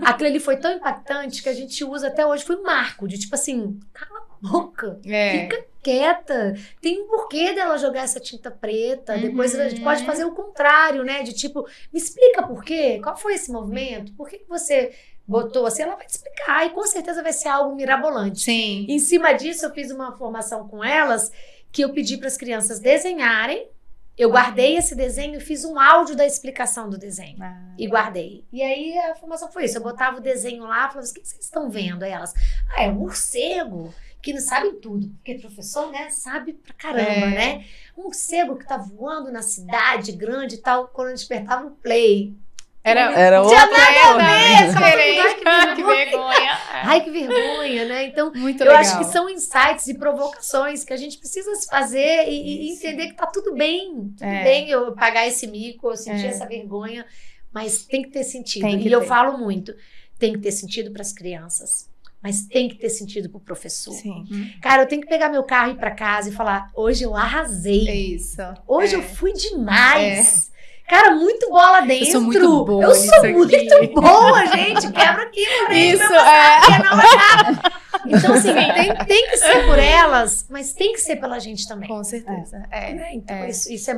Aquilo ali foi tão impactante que a gente usa até hoje, foi um marco, de tipo assim, cala a boca, fica quieta, tem um porquê dela jogar essa tinta preta, depois a gente pode fazer o contrário, né, de tipo, me explica por quê, qual foi esse movimento, por que você botou assim, ela vai te explicar, e com certeza vai ser algo mirabolante. Sim. Em cima disso, eu fiz uma formação com elas, que eu pedi para as crianças desenharem, eu guardei esse desenho e fiz um áudio da explicação do desenho. E guardei. E aí a formação foi isso. Eu botava o desenho lá e falava assim, o que vocês estão vendo? Aí elas, é um morcego, que não sabe tudo. Porque professor, né, sabe pra caramba, né? Um morcego que tá voando na cidade grande e tal, quando eu despertava o play. Era outra Que vergonha. Ai, que vergonha, né? Então, Muito eu legal. acho que são insights e provocações que a gente precisa se fazer e entender que tá tudo bem. Tudo bem eu pagar esse mico, eu sentir essa vergonha, mas tem que ter sentido. Tem que eu ter. falo muito, tem que ter sentido para as crianças, mas tem que ter sentido pro professor. Sim. Cara, eu tenho que pegar meu carro e ir para casa e falar, hoje eu arrasei. É isso. Hoje eu fui demais. Cara, muito bola dentro. Eu sou muito boa Eu nisso sou aqui. muito boa, gente. Quebra aqui, Isso, Então, assim, tem que ser por elas, mas tem que ser pela gente também. Com certeza. Né? Então, isso é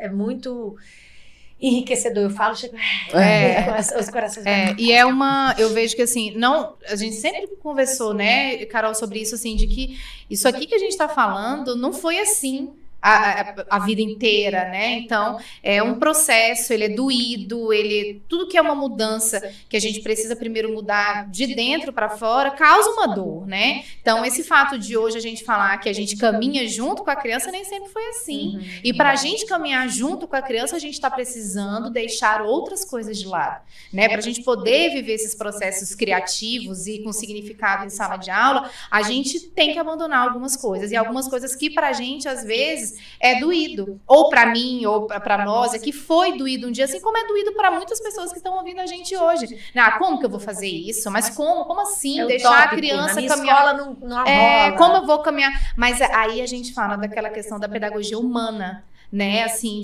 muito enriquecedor. Eu falo, chego, os corações. E eu vejo que assim, a gente sempre conversou, né, Carol, sobre isso, assim, de que isso aqui que a gente tá falando não foi assim a vida inteira, né? Então, é um processo, ele é doído, tudo que é uma mudança que a gente precisa primeiro mudar de dentro para fora, causa uma dor, né? Então, esse fato de hoje a gente falar que a gente caminha junto com a criança nem sempre foi assim. E para a gente caminhar junto com a criança, a gente está precisando deixar outras coisas de lado, né? Para a gente poder viver esses processos criativos e com significado em sala de aula, a gente tem que abandonar algumas coisas. E algumas coisas que para a gente, às vezes, é doído, ou para mim, ou para nós, que foi doído um dia, assim como é doído para muitas pessoas que estão ouvindo a gente hoje. Como que eu vou fazer isso? Mas como assim? Deixar a criança na minha caminhar? escola não rola. Como eu vou caminhar? Mas aí a gente fala daquela questão da pedagogia humana, né? Assim,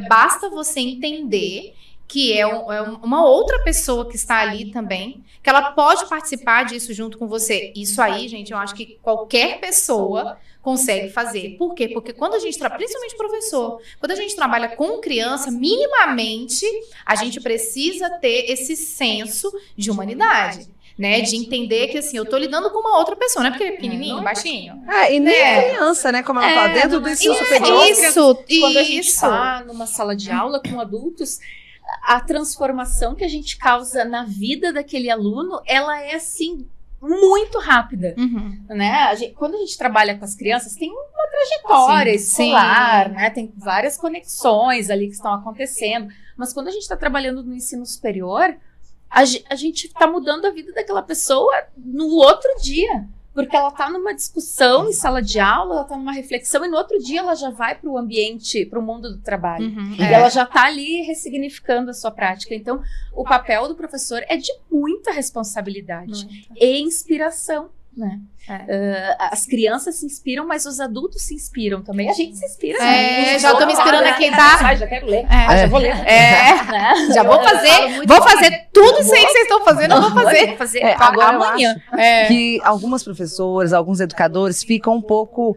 basta você entender que é uma outra pessoa que está ali também, que ela pode participar disso junto com você. Isso aí, gente, eu acho que qualquer pessoa consegue fazer. Por quê? Porque quando a gente trabalha, principalmente professor, quando a gente trabalha com criança, minimamente, a gente precisa ter esse senso de humanidade. Né, de entender que assim, eu tô lidando com uma outra pessoa, não é porque ele é pequenininho, baixinho. E nem criança, né? Como ela fala, dentro do ensino superior. Quando a gente está numa sala de aula com adultos, a transformação que a gente causa na vida daquele aluno, ela é assim muito rápida, né? Quando a gente trabalha com as crianças, tem uma trajetória escolar, né? Tem várias conexões ali que estão acontecendo, mas quando a gente está trabalhando no ensino superior, a gente está mudando a vida daquela pessoa no outro dia, porque ela está numa discussão em sala de aula, ela está numa reflexão, e no outro dia ela já vai para o ambiente, para o mundo do trabalho. E ela já está ali ressignificando a sua prática. Então, o papel do professor é de muita responsabilidade e inspiração, né? As crianças se inspiram, mas os adultos se inspiram também. A gente se inspira. Já tô me inspirando aqui, tá? Já quero ler. Já vou ler. Já vou fazer tudo isso aí que vocês estão fazendo, eu vou fazer. Vou fazer Agora amanhã. eu acho que algumas professoras, alguns educadores ficam um pouco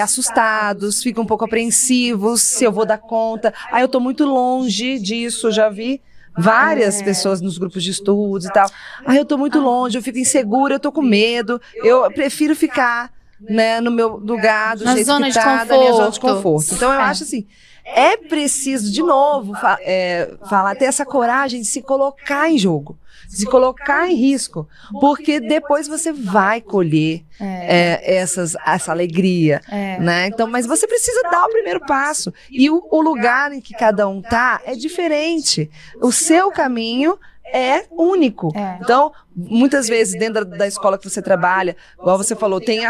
assustados, ficam um pouco apreensivos se eu vou dar conta. Eu tô muito longe disso, já vi várias pessoas nos grupos de estudos e tal. Eu tô muito longe, eu fico insegura, eu tô com medo, eu prefiro ficar, né, no meu lugar, do jeito que tá, da minha zona de conforto. Então eu acho assim, é preciso, de novo, falar, ter essa coragem de se colocar em jogo, de se colocar em risco, porque depois você vai colher essa alegria, né? Então, mas você precisa dar o primeiro passo, e o lugar em que cada um tá é diferente, o seu caminho é único. Então, muitas vezes dentro da escola que você trabalha, igual você falou, tem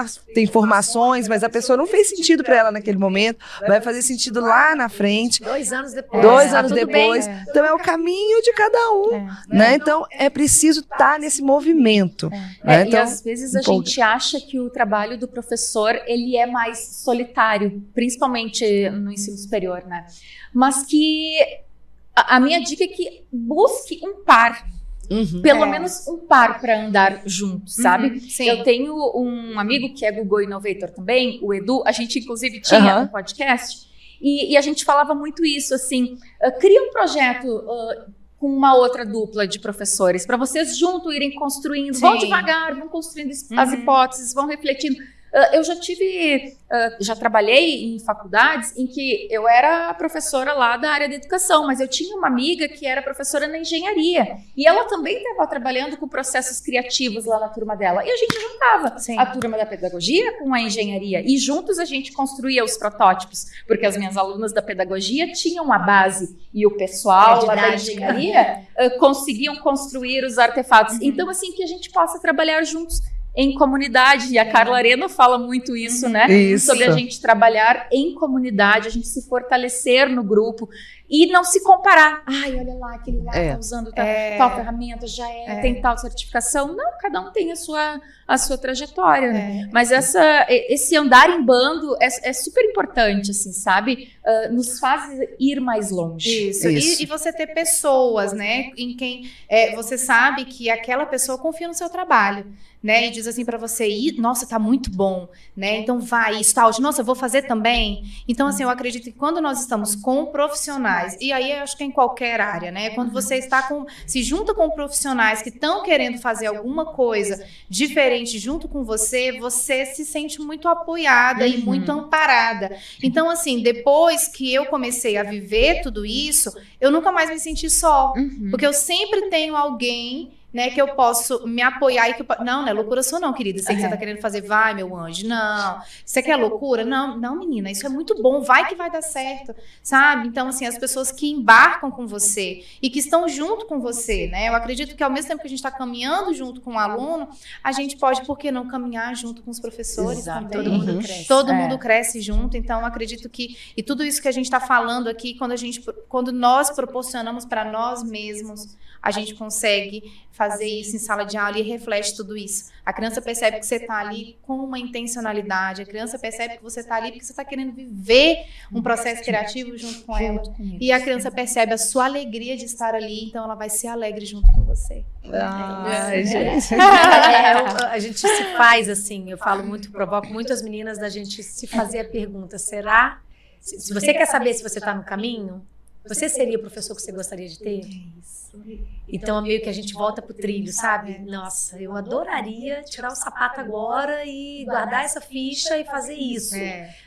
formações, mas a pessoa não fez sentido para ela naquele momento, vai fazer sentido lá na frente. 2 anos depois. 2 anos depois. Então é o caminho de cada um, né? Então é preciso estar nesse movimento. Né? Então, e às vezes a gente acha que o trabalho do professor ele é mais solitário, principalmente no ensino superior, né? Mas que a minha dica é que busque um par. Pelo menos um par para andar juntos, sabe? Eu tenho um amigo que é Google Innovator também, o Edu. A gente inclusive tinha um podcast e a gente falava muito isso, assim, cria um projeto com uma outra dupla de professores para vocês juntos irem construindo, vão devagar, vão construindo as hipóteses, vão refletindo. Eu já trabalhei em faculdades em que eu era professora lá da área da educação, mas eu tinha uma amiga que era professora na engenharia, e ela também estava trabalhando com processos criativos lá na turma dela, e a gente juntava a turma da pedagogia com a engenharia, e juntos a gente construía os protótipos, porque as minhas alunas da pedagogia tinham a base, e o pessoal lá da engenharia conseguiam construir os artefatos. Então, assim, que a gente possa trabalhar juntos em comunidade, e a Carla Arena fala muito isso, né? Sobre a gente trabalhar em comunidade, a gente se fortalecer no grupo e não se comparar. Olha lá, aquele lá tá usando tal ferramenta, tem tal certificação. Não, cada um tem a sua trajetória, né? Mas esse andar em bando é super importante, assim, sabe? Nos faz ir mais longe. Isso. E você ter pessoas, né? Em quem você sabe que aquela pessoa confia no seu trabalho, né? E diz assim para você, nossa, tá muito bom, né? Então vai, stout, nossa, eu vou fazer também. Então, assim, eu acredito que quando nós estamos com profissionais, e aí eu acho que é em qualquer área, né? Quando você se junta com profissionais que estão querendo fazer alguma coisa diferente junto com você, você se sente muito apoiada e muito amparada. Então, assim, depois que eu comecei a viver tudo isso, eu nunca mais me senti só, porque eu sempre tenho alguém, né, que eu posso me apoiar e não é loucura sua não, querida, sei que você tá querendo fazer, vai meu anjo, não, isso aqui é loucura? Não menina, isso é muito bom, vai que vai dar certo, sabe? Então, assim, as pessoas que embarcam com você e que estão junto com você, né, eu acredito que ao mesmo tempo que a gente está caminhando junto com o aluno, a gente pode, por que não caminhar junto com os professores também? Todo mundo cresce. Todo mundo cresce junto, então eu acredito que, e tudo isso que a gente está falando aqui, quando nós proporcionamos para nós mesmos, a gente consegue fazer isso em sala de aula e reflete tudo isso. A criança percebe que você está ali com uma intencionalidade, a criança percebe que você está ali porque você está querendo viver um processo criativo junto com ela. E a criança percebe a sua alegria de estar ali, então ela vai ser alegre junto com você. A gente se faz assim, eu falo muito, provoco muitas meninas da gente se fazer a pergunta, será? Se você quer saber se você está no caminho, você seria o professor que você gostaria de ter? Então, meio que a gente volta pro trilho, sabe? Nossa, eu adoraria tirar o sapato agora e guardar essa ficha e fazer isso.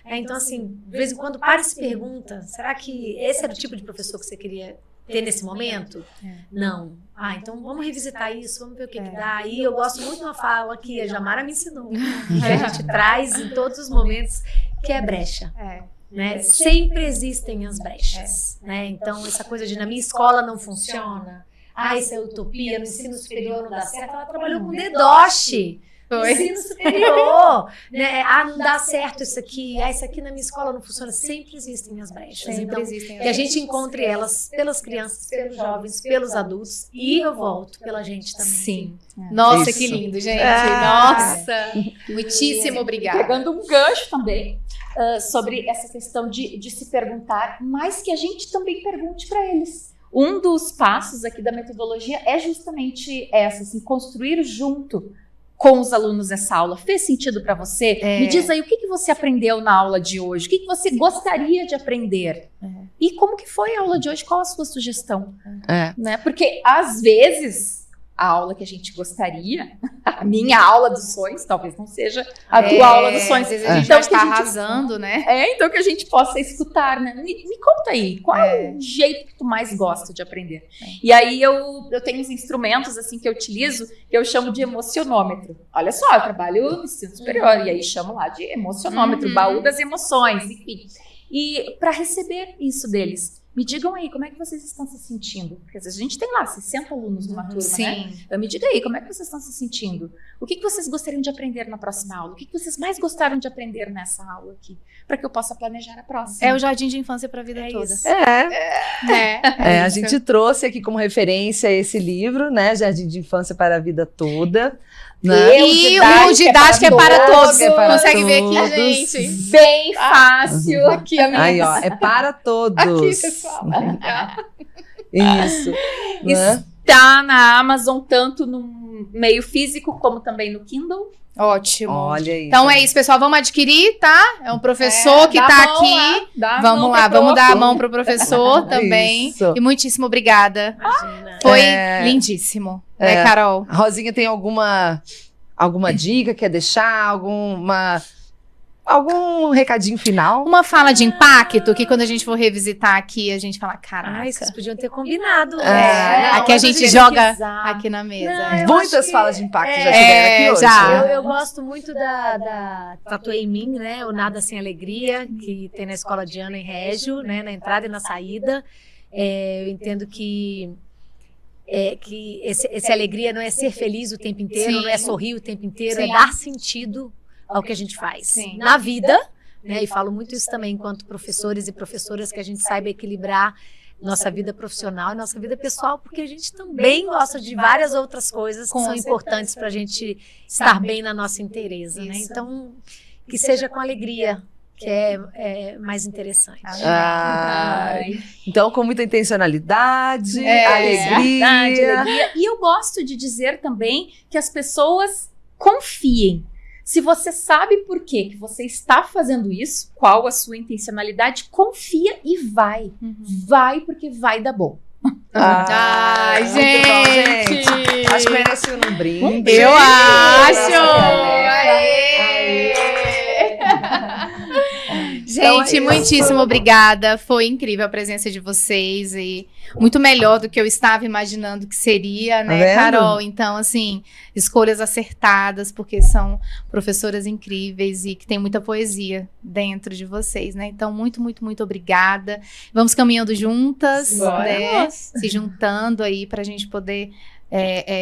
Então, assim, de vez em quando para e se pergunta, será que esse era o tipo de professor que você queria ter nesse momento? Não. Então vamos revisitar isso, vamos ver o que dá. E eu gosto muito de uma fala que a Jamara me ensinou, que a gente traz em todos os momentos, que é brecha. Né? Sempre existem as brechas, né? Então essa coisa de na minha escola não funciona, isso é utopia, no ensino superior não dá certo. Ela trabalhou com DDoS, Foi. Ensino superior, né? Não dá certo isso aqui. Isso aqui na minha escola não funciona. Sempre existem as brechas. Sempre Então, existem. que a gente encontre elas pelas crianças, pelos jovens, pelos adultos. E eu volto pela gente também. Sim. Nossa, Isso. que lindo, gente. Ah. Nossa. Muitíssimo obrigada. Pegando um gancho também sobre essa questão de se perguntar, mas que a gente também pergunte para eles. Um dos passos aqui da metodologia é justamente essa, assim, construir junto com os alunos essa aula. Fez sentido para você? Me diz aí, o que você aprendeu na aula de hoje? O que você gostaria de aprender? E como que foi a aula de hoje? Qual a sua sugestão? Né? Porque, às vezes, a aula que a gente gostaria, a minha aula dos sonhos, talvez não seja a tua aula dos sonhos. Às vezes a gente Então, já que está a gente- arrasando, né? Então que a gente possa escutar, né? Me conta aí, qual é o jeito que tu mais gosta de aprender? E aí eu tenho uns instrumentos assim que eu utilizo, que eu chamo de emocionômetro. Olha só, eu trabalho no ensino superior, e aí chamo lá de emocionômetro, baú das emoções, enfim. E para receber isso deles, me digam aí, como é que vocês estão se sentindo? Porque às vezes a gente tem lá 60 alunos numa turma, né? Sim. Então, me diga aí, como é que vocês estão se sentindo? O que vocês gostariam de aprender na próxima aula? O que vocês mais gostaram de aprender nessa aula aqui? Para que eu possa planejar a próxima. É o jardim de infância para a vida toda. isso. A gente trouxe aqui como referência esse livro, né? Jardim de Infância para a Vida Toda. Né? E o didático é para todos. É para Consegue ver aqui, todos. gente? Bem fácil. Aqui, amiga. Aí, ó, é para todos. Aqui, pessoal. Isso. Né? Está na Amazon, tanto no meio físico como também no Kindle. Ótimo. Olha aí. Então é isso, pessoal. Vamos adquirir, tá? É um professor que dá tá a mão aqui. lá, Vamos lá, vamos dar a mão pro professor também. Isso. E muitíssimo obrigada. Imagina. Foi É. lindíssimo. É. Né, Carol? A Rosinha tem alguma dica, quer deixar? Algum recadinho final? Uma fala de impacto que quando a gente for revisitar aqui, a gente fala, caraca. Ai, vocês podiam ter combinado. Aqui a gente Quando joga pesquisar. aqui na mesa. Não, eu Muitas acho que- falas de impacto já é, tiveram aqui hoje. já. né? Eu gosto muito da Tatuei em Mim, né? O Nada Sem Alegria, que tem na escola de Ana em Régio, né? Na entrada e na saída. Eu entendo que esse alegria não é ser feliz o tempo inteiro, Sim. não é sorrir o tempo inteiro, Sim. é dar sentido ao que a gente faz. Sim. Na vida, né? E falo muito isso também enquanto professores e professoras, que a gente saiba equilibrar nossa vida profissional e nossa vida pessoal, porque a gente também gosta de várias outras coisas que Com são certeza. importantes para a gente estar bem na nossa inteireza, né? Isso. Então, que seja com alegria, que é mais interessante. Ai. Então, com muita intencionalidade, Verdade, alegria. alegria. E eu gosto de dizer também que as pessoas confiem. Se você sabe por que você está fazendo isso, qual a sua intencionalidade, confia e vai. Vai porque vai dar bom. Ai, muito bom, gente. Acho que merece um brinde. Eu acho! Aê! Gente, Então é muitíssimo obrigada. Foi incrível a presença de vocês e muito melhor do que eu estava imaginando que seria, né, vendo? Carol? Então, assim, escolhas acertadas, porque são professoras incríveis e que tem muita poesia dentro de vocês, né? Então, muito, muito, muito obrigada. Vamos caminhando juntas, né? Se juntando aí para a gente poder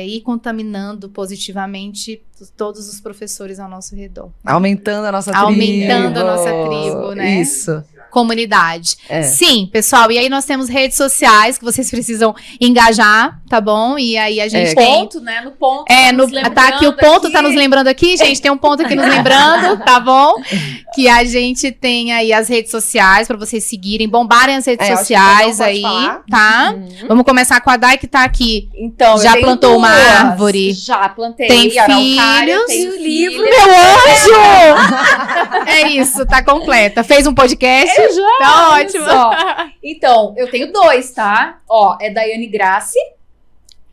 ir contaminando positivamente todos os professores ao nosso redor. Aumentando a nossa tribo. Aumentando a nossa tribo, né? Isso. Comunidade. É. Sim, pessoal. E aí nós temos redes sociais que vocês precisam engajar, tá bom? E aí a gente tem... Ponto, né? No ponto. tá aqui o ponto, tá nos lembrando aqui, gente. Tem um ponto aqui nos lembrando, tá bom? Que a gente tem aí as redes sociais pra vocês seguirem, bombarem as redes Acho que sociais cada um aí, pode falar. tá? Vamos começar com a Dai, que tá aqui. Então, Já eu tenho plantou uma duas. árvore? Já plantei. Tem araucária, filhos? tenho E o livro? filha. Meu anjo! É isso, tá completa. Fez um podcast? Tá Olha ótimo. só. Então, eu tenho dois, tá? Ó, é Daiane Grace,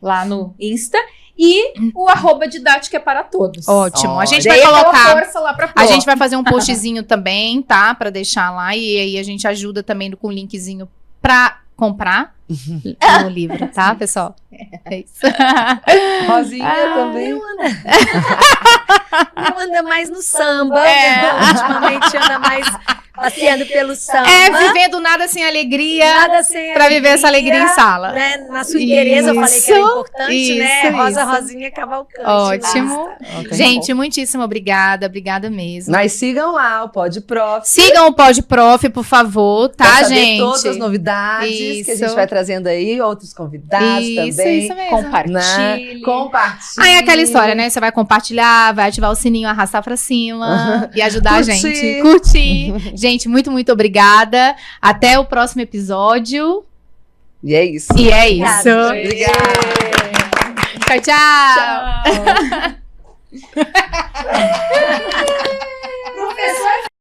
lá no Insta, e o @didática é para todos. Ótimo. A gente Dei vai aquela colocar... força lá pra A Pro. gente vai fazer um postzinho também, tá? Pra deixar lá. E aí a gente ajuda também com o linkzinho pra comprar o livro, tá, pessoal? É isso. Rosinha também. Não anda mais no samba, É. ultimamente anda mais passeando pelo samba. Viver do nada sem alegria. Nada sem Pra viver essa alegria em sala. Né? Na sua interesa, eu falei que era importante, né? Rosa isso. Rosinha Cavalcante. Ótimo. Ok. Gente, muitíssimo obrigada. Obrigada mesmo. Mas sigam lá o Pod Prof. Sigam o Pod Prof, por favor, Pra tá, saber gente? todas as novidades que a gente Isso. vai trazendo aí, outros convidados também. Isso mesmo. Compartilhe. Compartilhe. Aí é aquela história, né? Você vai compartilhar, vai ativar o sininho, arrastar pra cima e ajudar a Curtir. gente. Curtir. Gente, muito, muito obrigada. Até o próximo episódio. E é isso. E é isso. Obrigada. Obrigada. Tchau, tchau. Professor